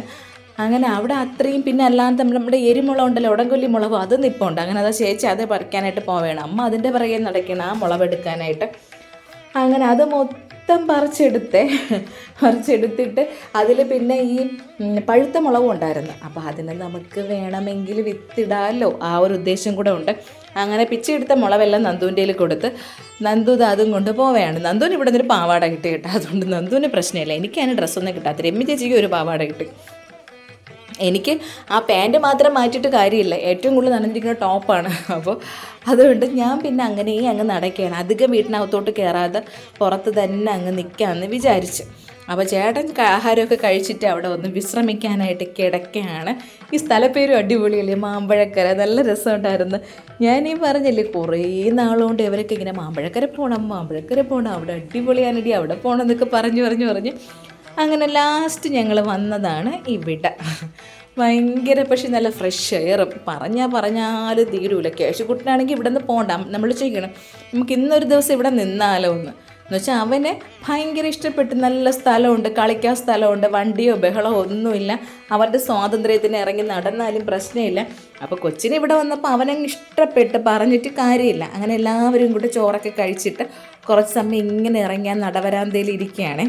അങ്ങനെ അവിടെ അത്രയും, പിന്നെ അല്ലാതെ നമ്മുടെ എരിമുളക് ഉണ്ടല്ലോ, ഉടംകൊല്ലി മുളക്, അത് നിൽപ്പുണ്ട്. അങ്ങനെ അത് ചേച്ചി അത് പറിക്കാനായിട്ട് പോവുകയാണ്. അമ്മ അതിൻ്റെ പിറകെ നടക്കണം ആ മുളകെടുക്കാനായിട്ട്. അങ്ങനെ അത് മൊത്തം പറിച്ചെടുത്തിട്ട് അതിൽ പിന്നെ ഈ പഴുത്ത മുളകും ഉണ്ടായിരുന്നു. അപ്പോൾ അതിന് നമുക്ക് വേണമെങ്കിൽ വിത്തിടാമല്ലോ, ആ ഒരു ഉദ്ദേശം കൂടെ ഉണ്ട്. അങ്ങനെ പിച്ചെടുത്ത മുളകെല്ലാം നന്ദുവിൻ്റെ കൊടുത്ത് നന്ദു അതും കൊണ്ട് പോവുകയാണ്. നന്ദുവിന് ഇവിടെ നിന്നൊരു പാവാട കിട്ടി കേട്ടോ, അതുകൊണ്ട് നന്ദുവിന് പ്രശ്നമില്ല. എനിക്കതിന് ഡ്രസ്സൊന്നും കിട്ടാത്ത. രമ്യ ചേച്ചിക്ക് ഒരു പാവാട കിട്ടി. എനിക്ക് ആ പാൻറ്റ് മാത്രം മാറ്റിയിട്ട് കാര്യമില്ല, ഏറ്റവും കൂടുതൽ നനഞ്ഞിരിക്കുന്ന ടോപ്പാണ്. അപ്പോൾ അതുകൊണ്ട് ഞാൻ പിന്നെ അങ്ങനെ അങ്ങ് നടക്കുകയാണ്. അധികം വീട്ടിനകത്തോട്ട് കയറാതെ പുറത്ത് തന്നെ അങ്ങ് നിൽക്കാമെന്ന് വിചാരിച്ച്. അപ്പോൾ ചേട്ടൻ ആഹാരമൊക്കെ കഴിച്ചിട്ട് അവിടെ ഒന്ന് വിശ്രമിക്കാനായിട്ട് കിടക്കുകയാണ്. ഈ സ്ഥലപ്പേരും അടിപൊളിയല്ലേ, മാമ്പഴക്കര. നല്ല രസമുണ്ടായിരുന്നു. ഞാനീ പറഞ്ഞില്ലേ കുറേ നാളുകൊണ്ട് ഇവരൊക്കെ ഇങ്ങനെ മാമ്പഴക്കര പോകണം അവിടെ അടിപൊളിയാനടി, അവിടെ പോകണം എന്നൊക്കെ പറഞ്ഞ് അങ്ങനെ ലാസ്റ്റ് ഞങ്ങൾ വന്നതാണ് ഇവിടെ. ഭയങ്കര പക്ഷേ നല്ല ഫ്രഷ് എയറും പറഞ്ഞാലും തീരൂല. കേശുക്കുട്ടനാണെങ്കിൽ ഇവിടെ നിന്ന് പോകണ്ട, നമ്മൾ ചെയ്യണം നമുക്ക് ഇന്നൊരു ദിവസം ഇവിടെ നിന്നാലോ എന്ന് വെച്ചാൽ അവന് ഭയങ്കര ഇഷ്ടപ്പെട്ട്. നല്ല സ്ഥലമുണ്ട്, കളിക്കാൻ സ്ഥലമുണ്ട്, വണ്ടിയോ ബഹളമോ ഒന്നുമില്ല. അവരുടെ സ്വാതന്ത്ര്യത്തിന് ഇറങ്ങി നടന്നാലും പ്രശ്നമില്ല. അപ്പോൾ കൊച്ചിന് ഇവിടെ വന്നപ്പോൾ അവനങ്ങ് ഇഷ്ടപ്പെട്ട്, പറഞ്ഞിട്ട് കാര്യമില്ല. അങ്ങനെ എല്ലാവരും കൂടെ ചോറൊക്കെ കഴിച്ചിട്ട് കുറച്ച് സമയം ഇങ്ങനെ ഇറങ്ങിയാൽ നടവരാന്തയിൽ ഇരിക്കുകയാണ്.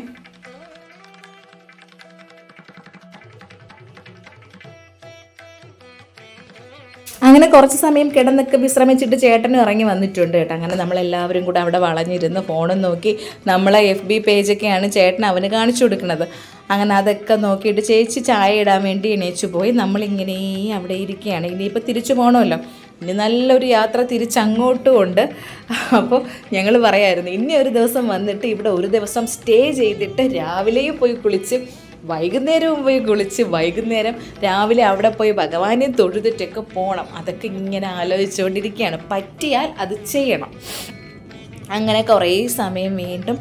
അങ്ങനെ കുറച്ച് സമയം കിടന്നൊക്കെ വിശ്രമിച്ചിട്ട് ചേട്ടനും ഇറങ്ങി വന്നിട്ടുണ്ട് കേട്ടോ. അങ്ങനെ നമ്മളെല്ലാവരും കൂടെ അവിടെ വളഞ്ഞിരുന്ന് ഫോണും നോക്കി നമ്മളെ FB പേജൊക്കെയാണ് ചേട്ടൻ അവന് കാണിച്ചു കൊടുക്കുന്നത്. അങ്ങനെ അതൊക്കെ നോക്കിയിട്ട് ചേച്ചി ചായ ഇടാൻ വേണ്ടി എണീച്ചു പോയി. നമ്മളിങ്ങനെ അവിടെ ഇരിക്കുകയാണ്. ഇനിയിപ്പോൾ തിരിച്ചു പോകണമല്ലോ, ഇനി നല്ലൊരു യാത്ര തിരിച്ചങ്ങോട്ടും ഉണ്ട്. അപ്പോൾ ഞങ്ങൾ പറയായിരുന്നു ഇനി ഒരു ദിവസം വന്നിട്ട് ഇവിടെ ഒരു ദിവസം സ്റ്റേ ചെയ്തിട്ട് രാവിലെയും പോയി കുളിച്ച് വൈകുന്നേരവും പോയി കുളിച്ച് വൈകുന്നേരം രാവിലെ അവിടെ പോയി ഭഗവാനെ തൊഴുതിട്ടൊക്കെ പോകണം. അതൊക്കെ ഇങ്ങനെ ആലോചിച്ചുകൊണ്ടിരിക്കുകയാണ്. പറ്റിയാൽ അത് ചെയ്യണം. അങ്ങനെ കുറേ സമയം വീണ്ടും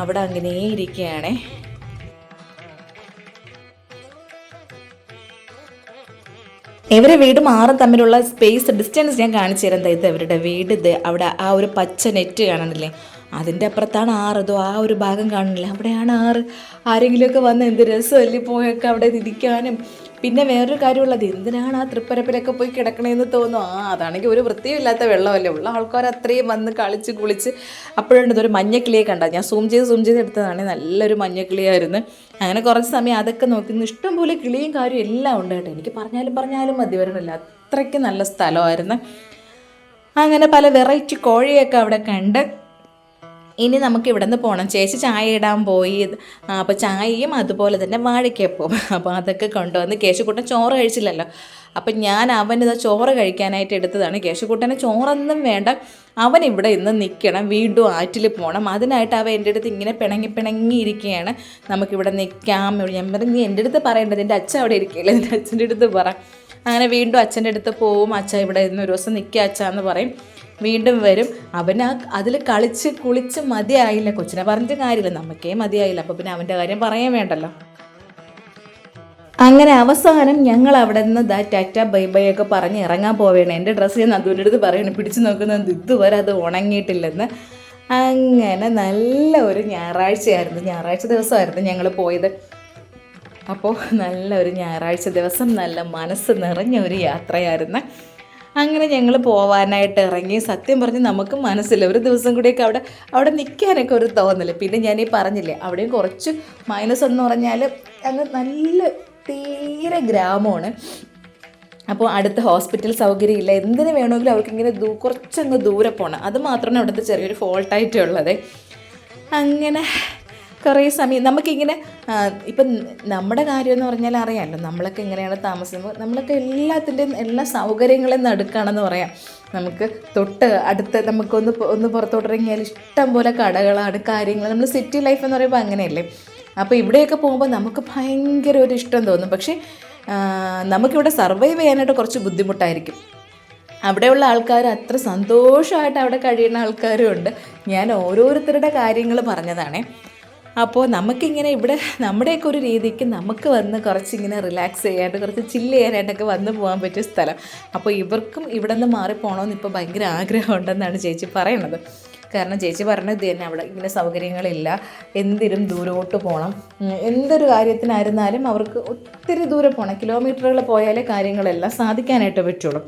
അവിടെ അങ്ങനെ ഇരിക്കുകയാണേ. ഇവരെ വീട് മാറും തമ്മിലുള്ള ഡിസ്റ്റൻസ് ഞാൻ കാണിച്ചു തരാം. ഇത് ഇവരുടെ വീട്, ഇത് അവിടെ ആ ഒരു പച്ച നെറ്റ് കാണുന്നില്ലേ, അതിൻ്റെ അപ്പുറത്താണ് ആറ്. ഇതോ ആ ഒരു ഭാഗം കാണില്ലേ, അവിടെയാണ് ആറ്. ആരെങ്കിലുമൊക്കെ വന്ന് എന്ത് രസമല്ലേ പോയൊക്കെ അവിടെ ഇരിക്കാനും. പിന്നെ വേറൊരു കാര്യമുള്ളത്, എന്തിനാണ് ആ തൃപ്പരപ്പിലൊക്കെ പോയി കിടക്കണമെന്ന് തോന്നും. അതാണെങ്കിൽ ഒരു വൃത്തിയില്ലാത്ത വെള്ളമല്ലേ, ഉള്ള ആൾക്കാർ അത്രയും വന്ന് കളിച്ച് കുളിച്ച്. അപ്പോഴുണ്ട് ഇതൊരു മഞ്ഞക്കിളിയെ കണ്ട, ഞാൻ സൂം ചെയ്ത് എടുത്തതാണ്. നല്ലൊരു മഞ്ഞക്കിളിയായിരുന്നു. അങ്ങനെ കുറച്ച് സമയം അതൊക്കെ നോക്കുന്നു. ഇഷ്ടംപോലെ കിളിയും കാര്യവും എല്ലാം ഉണ്ട് കേട്ടോ. എനിക്ക് പറഞ്ഞാലും മതി വരണില്ല, അത്രയ്ക്ക് നല്ല സ്ഥലമായിരുന്നു. അങ്ങനെ പല വെറൈറ്റി കോഴിയൊക്കെ അവിടെ കണ്ട് ഇനി നമുക്ക് ഇവിടെ നിന്ന് പോകണം. ചേച്ചി ചായ ഇടാൻ പോയി. അപ്പോൾ ചായയും അതുപോലെ തന്നെ വാഴയ്ക്കപ്പവും. അപ്പോൾ അതൊക്കെ കൊണ്ടുവന്ന് കേശുക്കുട്ടൻ ചോറ് കഴിച്ചില്ലല്ലോ. അപ്പം ഞാൻ അവനിത് ചോറ് കഴിക്കാനായിട്ട് എടുത്തതാണ്. കേശുക്കുട്ടന് ചോറൊന്നും വേണ്ട, അവൻ ഇവിടെ ഇന്ന് നിൽക്കണം, വീണ്ടും ആറ്റിൽ പോകണം. അതിനായിട്ട് അവൻ എൻ്റെ അടുത്ത് ഇങ്ങനെ പിണങ്ങിയിരിക്കുകയാണ്. നമുക്കിവിടെ നിൽക്കാം. ഞാൻ പറഞ്ഞു നീ എൻ്റെ അടുത്ത് പറയേണ്ടത്, എൻ്റെ അച്ഛൻ അവിടെ ഇരിക്കുകയില്ല, എൻ്റെ അച്ഛൻ്റെ അടുത്ത് പറ. അങ്ങനെ വീണ്ടും അച്ഛൻ്റെ അടുത്ത് പോവും. അച്ഛൻ ഇവിടെ ഇന്ന് ഒരു ദിവസം നിൽക്കുക അച്ഛാന്ന് പറയും. വീണ്ടും വരും. അവന് അതിൽ കളിച്ച് കുളിച്ച് മതിയായില്ല. കൊച്ചിനെ പറഞ്ഞിട്ട് കാര്യമില്ല, നമുക്കേ മതിയായില്ല. അപ്പോൾ പിന്നെ അവൻ്റെ കാര്യം പറയാൻ വേണ്ടല്ലോ. അങ്ങനെ അവസാനം ഞങ്ങൾ അവിടെ നിന്ന് ടാറ്റ ബൈ ബൈ ഒക്കെ പറഞ്ഞ് ഇറങ്ങാൻ പോവുകയാണ്. എൻ്റെ ഡ്രസ്സ് ഞാൻ നന്ദുവിൻ്റെ അടുത്ത് പറയണം, പിടിച്ച് നോക്കുന്നത് ഇതുവരെ അത് ഉണങ്ങിയിട്ടില്ലെന്ന്. അങ്ങനെ നല്ല ഒരു ഞായറാഴ്ച ദിവസമായിരുന്നു ഞങ്ങൾ പോയത്. അപ്പോൾ നല്ല ഒരു ഞായറാഴ്ച ദിവസം നല്ല മനസ്സ് നിറഞ്ഞ ഒരു യാത്രയായിരുന്നു. അങ്ങനെ ഞങ്ങൾ പോവാനായിട്ട് ഇറങ്ങി. സത്യം പറഞ്ഞ് നമുക്ക് മനസ്സില്ല, ഒരു ദിവസം കൂടിയൊക്കെ അവിടെ നിൽക്കാനൊക്കെ ഒരു തോന്നല്. പിന്നെ ഞാനീ പറഞ്ഞില്ലേ, അവിടെയും കുറച്ച് മൈനസ് എന്ന് പറഞ്ഞാൽ അങ്ങ് നല്ല തീരെ ഗ്രാമമാണ്. അപ്പോൾ അടുത്ത് ഹോസ്പിറ്റൽ സൗകര്യമില്ല. എന്തിനു വേണമെങ്കിലും അവർക്കിങ്ങനെ കുറച്ചങ്ങ് ദൂരെ പോകണം. അത് മാത്രമാണ് അവിടുത്തെ ചെറിയൊരു ഫോൾട്ടായിട്ടുള്ളത്. അങ്ങനെ കുറേ സമയം നമുക്കിങ്ങനെ ഇപ്പം നമ്മുടെ കാര്യമെന്ന് പറഞ്ഞാൽ അറിയാമല്ലോ, നമ്മളൊക്കെ എങ്ങനെയാണ് താമസിക്കുന്നത്. നമ്മളൊക്കെ എല്ലാത്തിൻ്റെയും എല്ലാ സൗകര്യങ്ങളും നടുക്കാണെന്ന് പറയാം. നമുക്ക് തൊട്ട് അടുത്ത് ഒന്ന് പുറത്തോട്ടിറങ്ങിയാൽ ഇഷ്ടം പോലെ കടകളാണ്, കാര്യങ്ങൾ. നമ്മൾ സിറ്റി ലൈഫ് എന്ന് പറയുമ്പോൾ അങ്ങനെയല്ലേ. അപ്പോൾ ഇവിടെയൊക്കെ പോകുമ്പോൾ നമുക്ക് ഭയങ്കര ഒരു ഇഷ്ടം തോന്നും. പക്ഷേ നമുക്കിവിടെ സർവൈവ് ചെയ്യാനായിട്ട് കുറച്ച് ബുദ്ധിമുട്ടായിരിക്കും. അവിടെയുള്ള ആൾക്കാർ അത്ര സന്തോഷമായിട്ട് അവിടെ കഴിയുന്ന ആൾക്കാരും ഉണ്ട്. ഞാൻ ഓരോരുത്തരുടെ കാര്യങ്ങൾ പറഞ്ഞതാണേ. അപ്പോൾ നമുക്കിങ്ങനെ ഇവിടെ നമ്മുടെയൊക്കെ ഒരു രീതിക്ക് നമുക്ക് വന്ന് കുറച്ചിങ്ങനെ റിലാക്സ് ചെയ്യാനായിട്ട്, കുറച്ച് ചില്ല് ചെയ്യാനായിട്ടൊക്കെ വന്ന് പോകാൻ പറ്റിയ സ്ഥലം. അപ്പോൾ ഇവർക്കും ഇവിടെ നിന്ന് മാറിപ്പോകണമെന്ന് ഇപ്പോൾ ഭയങ്കര ആഗ്രഹമുണ്ടെന്നാണ് ചേച്ചി പറയണത്. കാരണം ചേച്ചി പറഞ്ഞത് തന്നെ, അവിടെ ഇങ്ങനെ സൗകര്യങ്ങളില്ല, എന്തിനും ദൂരോട്ട് പോകണം. എന്തൊരു കാര്യത്തിനായിരുന്നാലും അവർക്ക് ഒത്തിരി ദൂരെ പോകണം, കിലോമീറ്ററുകൾ പോയാലേ കാര്യങ്ങളെല്ലാം സാധിക്കാനായിട്ട് പറ്റുള്ളൂ.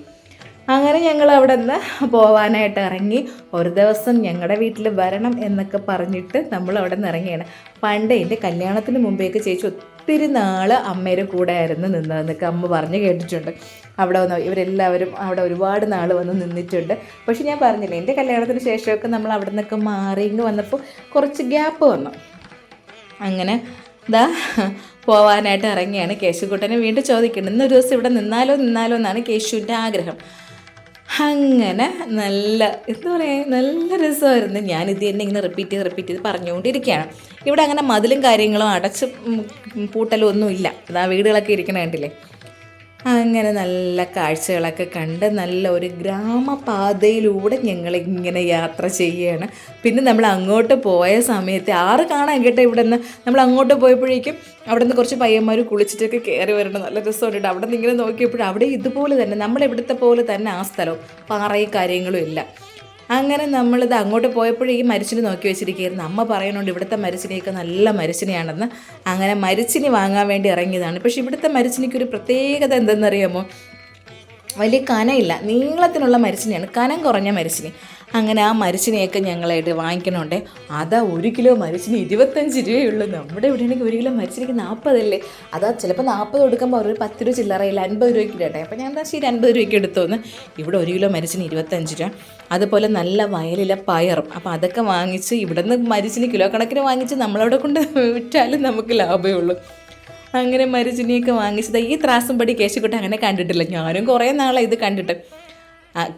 അങ്ങനെ ഞങ്ങൾ അവിടെ നിന്ന് പോവാനായിട്ട് ഇറങ്ങി. ഒരു ദിവസം ഞങ്ങളുടെ വീട്ടിൽ വരണം എന്നൊക്കെ പറഞ്ഞിട്ട് നമ്മൾ അവിടെ നിന്ന് ഇറങ്ങിയാണ്. പണ്ട് എൻ്റെ കല്യാണത്തിന് മുമ്പേക്ക് ചേച്ചി ഒത്തിരി നാൾ അമ്മയുടെ കൂടെ ആയിരുന്നു നിന്നതെന്നൊക്കെ അമ്മ പറഞ്ഞ് കേട്ടിട്ടുണ്ട്. അവിടെ വന്ന് ഇവരെല്ലാവരും അവിടെ ഒരുപാട് നാൾ വന്ന് നിന്നിട്ടുണ്ട്. പക്ഷെ ഞാൻ പറഞ്ഞില്ല, എൻ്റെ കല്യാണത്തിന് ശേഷമൊക്കെ നമ്മൾ അവിടെ നിന്നൊക്കെ മാറി ഇങ്ങ് വന്നപ്പോൾ കുറച്ച് ഗ്യാപ്പ് വന്നു. അങ്ങനെ പോവാനായിട്ട് ഇറങ്ങിയാണ്. കേശുക്കുട്ടനെ വീണ്ടും ചോദിക്കുന്നുണ്ട്, ഇന്നൊരു ദിവസം ഇവിടെ നിന്നാലോ എന്നാണ് കേശുവിൻ്റെ ആഗ്രഹം. അങ്ങനെ എന്താ പറയുക, നല്ല രസമായിരുന്നു. ഞാനിത് തന്നെ ഇങ്ങനെ റിപ്പീറ്റ് ചെയ്ത് പറഞ്ഞുകൊണ്ടിരിക്കുകയാണ്. ഇവിടെ അങ്ങനെ മതിലും കാര്യങ്ങളും അടച്ച് പൂട്ടലും ഒന്നുമില്ല. അതാ വീടുകളൊക്കെ ഇരിക്കണ കണ്ടില്ലേ. അങ്ങനെ നല്ല കാഴ്ചകളൊക്കെ കണ്ട് നല്ല ഒരു ഗ്രാമപാതയിലൂടെ ഞങ്ങളിങ്ങനെ യാത്ര ചെയ്യുകയാണ്. പിന്നെ നമ്മൾ അങ്ങോട്ട് പോയ സമയത്ത് 6 കാണാൻ കേട്ടോ. ഇവിടെ നിന്ന് നമ്മൾ അങ്ങോട്ട് പോയപ്പോഴേക്കും അവിടെ നിന്ന് കുറച്ച് പയ്യന്മാർ കുളിച്ചിട്ടൊക്കെ കയറി വരണം. നല്ല രസമുണ്ട്. അവിടെ നിന്ന് ഇങ്ങനെ നോക്കിയപ്പോഴും അവിടെ ഇതുപോലെ തന്നെ നമ്മളിവിടുത്തെ പോലെ തന്നെ ആ സ്ഥലവും പാറയും കാര്യങ്ങളും ഇല്ല. അങ്ങനെ നമ്മളിത് അങ്ങോട്ട് പോയപ്പോഴും ഈ മരിച്ചിനി നോക്കി വെച്ചിരിക്കുകയായിരുന്നു. അമ്മ പറയുന്നുണ്ട് ഇവിടുത്തെ മരിച്ചിനിയൊക്കെ നല്ല മരിച്ചിനിയാണെന്ന്. അങ്ങനെ മരിച്ചിനി വാങ്ങാൻ വേണ്ടി ഇറങ്ങിയതാണ്. പക്ഷേ ഇവിടുത്തെ മരിച്ചിനിക്കൊരു പ്രത്യേകത എന്തെന്നറിയാമോ? വലിയ കനയില്ല, നീളത്തിനുള്ള മരിച്ചിനിയാണ്, കനം കുറഞ്ഞ മരിച്ചിനി. അങ്ങനെ ആ മരിച്ചിനിയൊക്കെ ഞങ്ങളായിട്ട് വാങ്ങിക്കണുണ്ട്. അതാ 1 കിലോ മരിച്ചിനി 25 രൂപയുള്ളൂ. നമ്മുടെ ഇവിടെ ആണെങ്കിൽ 1 കിലോ മരിച്ചിനിക്ക് 40 അല്ലേ. അതാ ചിലപ്പോൾ 40 കൊടുക്കുമ്പോൾ അവർ 10 രൂപ ചില്ലറയില്ല, 50 രൂപയ്ക്ക് കേട്ടെ. അപ്പോൾ ഞാൻ ശരി 50 രൂപയ്ക്ക് എടുത്തോന്ന്. ഇവിടെ 1 കിലോ മരിച്ചിനി 25 രൂപ. അതുപോലെ നല്ല വയലിലെ പയറും. അപ്പോൾ അതൊക്കെ വാങ്ങിച്ച് ഇവിടെ നിന്ന് മരിച്ചിനി കിലോ കണക്കിന് വാങ്ങിച്ച് നമ്മളവിടെ കൊണ്ട് വിറ്റാലും നമുക്ക് ലാഭമേ ഉള്ളൂ. അങ്ങനെ മരിച്ചിനിയൊക്കെ വാങ്ങിച്ചത്. ഈ ത്രാസും പടി കേശുക്കുട്ട അങ്ങനെ കണ്ടിട്ടില്ല. ഞാനും കുറേ നാളെ ഇത് കണ്ടിട്ട്.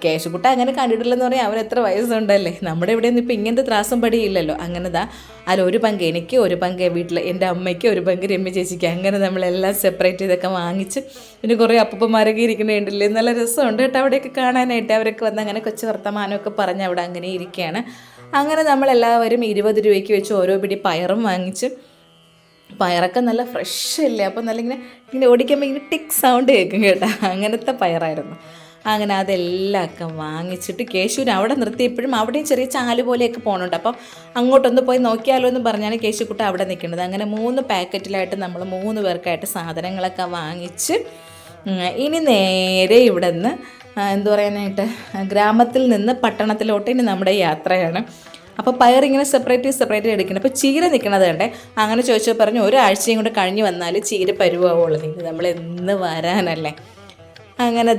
കേശുക്കുട്ട അങ്ങനെ കണ്ടിട്ടില്ലെന്ന് പറയാൻ അവൻ എത്ര വയസ്സുണ്ടല്ലേ. നമ്മുടെ ഇവിടെയൊന്നും ഇപ്പോൾ ഇങ്ങനത്തെ ത്രാസും പടി ഇല്ലല്ലോ. അങ്ങനെ അതിൽ ഒരു പങ്ക് എനിക്ക്, ഒരു പങ്ക് വീട്ടിൽ എൻ്റെ അമ്മയ്ക്ക്, ഒരു പങ്ക് രമ്യ ചേച്ചിക്ക്. അങ്ങനെ നമ്മളെല്ലാം സെപ്പറേറ്റ് ചെയ്തൊക്കെ വാങ്ങിച്ച്. പിന്നെ കുറേ അപ്പൂപ്പന്മാരൊക്കെ ഇരിക്കണേണ്ടില്ലേ, നല്ല രസമുണ്ട് കേട്ടോ അവിടെയൊക്കെ കാണാനായിട്ട്. അവരൊക്കെ വന്ന് അങ്ങനെ കൊച്ചു വർത്തമാനമൊക്കെ പറഞ്ഞ് അവിടെ അങ്ങനെ ഇരിക്കുകയാണ്. അങ്ങനെ നമ്മളെല്ലാവരും 20 രൂപയ്ക്ക് വെച്ച് ഓരോ പിടി പയറും വാങ്ങിച്ച്. പയറൊക്കെ നല്ല ഫ്രഷ് അല്ലേ. അപ്പോൾ നല്ല ഇങ്ങനെ ഓടിക്കുമ്പോൾ ഇങ്ങനെ ടിക്ക് സൗണ്ട് കേൾക്കും കേട്ടോ. അങ്ങനത്തെ പയറായിരുന്നു. അങ്ങനെ അതെല്ലാം ഒക്കെ വാങ്ങിച്ചിട്ട് കേശുവിന് അവിടെ നിർത്തിയപ്പോഴും അവിടെയും ചെറിയ ചാല് പോലെയൊക്കെ പോകുന്നുണ്ട്. അപ്പം അങ്ങോട്ടൊന്ന് പോയി നോക്കിയാലോ എന്ന് പറഞ്ഞാണ് കേശുക്കുട്ട അവിടെ നിൽക്കുന്നത്. അങ്ങനെ 3 പാക്കറ്റിലായിട്ട് നമ്മൾ 3 പേർക്കായിട്ട് സാധനങ്ങളൊക്കെ വാങ്ങിച്ച് ഇനി നേരെ ഇവിടെ നിന്ന് എന്താ പറയാനായിട്ട് ഗ്രാമത്തിൽ നിന്ന് പട്ടണത്തിലോട്ട് ഇനി നമ്മുടെ യാത്രയാണ്. അപ്പോൾ പയറിങ്ങനെ സെപ്പറേറ്റ് എടുക്കണം. അപ്പോൾ ചീര നിൽക്കണത് കണ്ടേ. അങ്ങനെ ചോദിച്ചാൽ പറഞ്ഞു ഒരാഴ്ചയും കൂടെ കഴിഞ്ഞ് വന്നാൽ ചീര പരുവാവുള്ളൂ. നിങ്ങൾ നമ്മളെന്ന് വരാനല്ലേ. അങ്ങനെ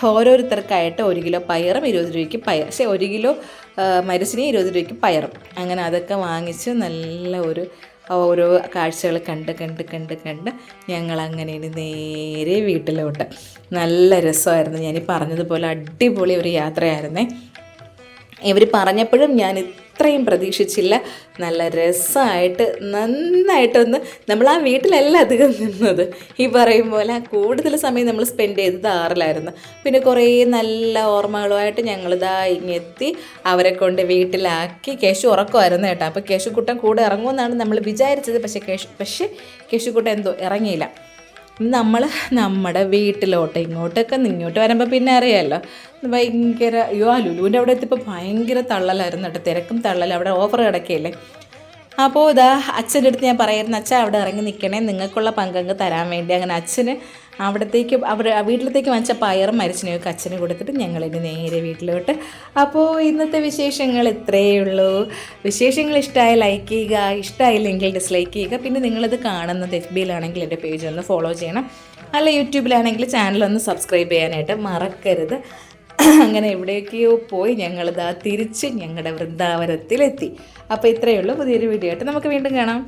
ഓരോരുത്തർക്കായിട്ട് 1 കിലോ പയറും 20 രൂപയ്ക്ക് പയർ, 1 കിലോ മരിച്ചിനി 20 രൂപയ്ക്ക് പയറും. അങ്ങനെ അതൊക്കെ വാങ്ങിച്ച് നല്ല ഓരോ കാഴ്ചകൾ കണ്ട് ഞങ്ങളങ്ങനെ നേരെ വീട്ടിലോട്ട്. നല്ല രസമായിരുന്നു. ഞാനീ പറഞ്ഞതുപോലെ അടിപൊളി ഒരു യാത്രയായിരുന്നേ. ഇവർ പറഞ്ഞപ്പോഴും ഞാൻ ഇത്രയും പ്രതീക്ഷിച്ചില്ല. നല്ല രസമായിട്ട് നന്നായിട്ടൊന്ന് നമ്മൾ ആ വീട്ടിലല്ല അധികം നിന്നത്. ഈ പറയും പോലെ കൂടുതൽ സമയം നമ്മൾ സ്പെൻഡ് ചെയ്തത് ആറിലായിരുന്നു. പിന്നെ കുറേ നല്ല ഓർമ്മകളുമായിട്ട് ഞങ്ങളിതാ ഇങ്ങെത്തി. അവരെ കൊണ്ട് വീട്ടിലാക്കി. കേശു ഉറക്കമായിരുന്നു കേട്ടോ. അപ്പോൾ കേശുക്കുട്ടൻ കൂടെ ഇറങ്ങുമെന്നാണ് നമ്മൾ വിചാരിച്ചത്. പക്ഷേ കേശുക്കുട്ടൻ എന്തോ ഇറങ്ങിയില്ല. നമ്മൾ നമ്മുടെ വീട്ടിലോട്ട് ഇങ്ങോട്ടൊക്കെ ഇങ്ങോട്ട് വരുമ്പോൾ പിന്നെ അറിയാമല്ലോ ഭയങ്കര അയ്യോ ആ ലുലുവിൻ്റെ അവിടെ എത്തിയപ്പോൾ ഭയങ്കര തള്ളലായിരുന്നു കേട്ടോ, തിരക്കും തള്ളലും. അവിടെ ഓഫർ കിടക്കുകയല്ലേ. അപ്പോൾ ഇതാ അച്ഛൻ്റെ അടുത്ത് ഞാൻ പറയായിരുന്നു, അച്ഛൻ അവിടെ ഇറങ്ങി നിൽക്കണേ, നിങ്ങൾക്കുള്ള പങ്കങ്ങ് തരാൻ വേണ്ടി. അങ്ങനെ അച്ഛന് അവിടത്തേക്ക് വീട്ടിലത്തേക്ക് വാങ്ങിച്ച പയറും മരിച്ചിനെയൊക്കെ അച്ഛന് കൊടുത്തിട്ട് ഞങ്ങളിനി നേരെ വീട്ടിലോട്ട്. അപ്പോൾ ഇന്നത്തെ വിശേഷങ്ങൾ ഇത്രയേ ഉള്ളൂ. വിശേഷങ്ങൾ ഇഷ്ടമായി ലൈക്ക് ചെയ്യുക, ഇഷ്ടമായില്ലെങ്കിൽ ഡിസ്ലൈക്ക് ചെയ്യുക. പിന്നെ നിങ്ങളിത് കാണുന്നത് FBയിലാണെങ്കിൽ എൻ്റെ പേജ് ഒന്ന് ഫോളോ ചെയ്യണം, അല്ല യൂട്യൂബിലാണെങ്കിൽ ചാനലൊന്ന് സബ്സ്ക്രൈബ് ചെയ്യാനായിട്ട് മറക്കരുത്. അങ്ങനെ എവിടേക്കോ പോയി ഞങ്ങളിതാ തിരിച്ച് ഞങ്ങളുടെ വൃന്ദാവനത്തിലെത്തി. അപ്പോൾ ഇത്രയേ ഉള്ളൂ. പുതിയൊരു വീഡിയോ ആയിട്ട് നമുക്ക് വീണ്ടും കാണാം.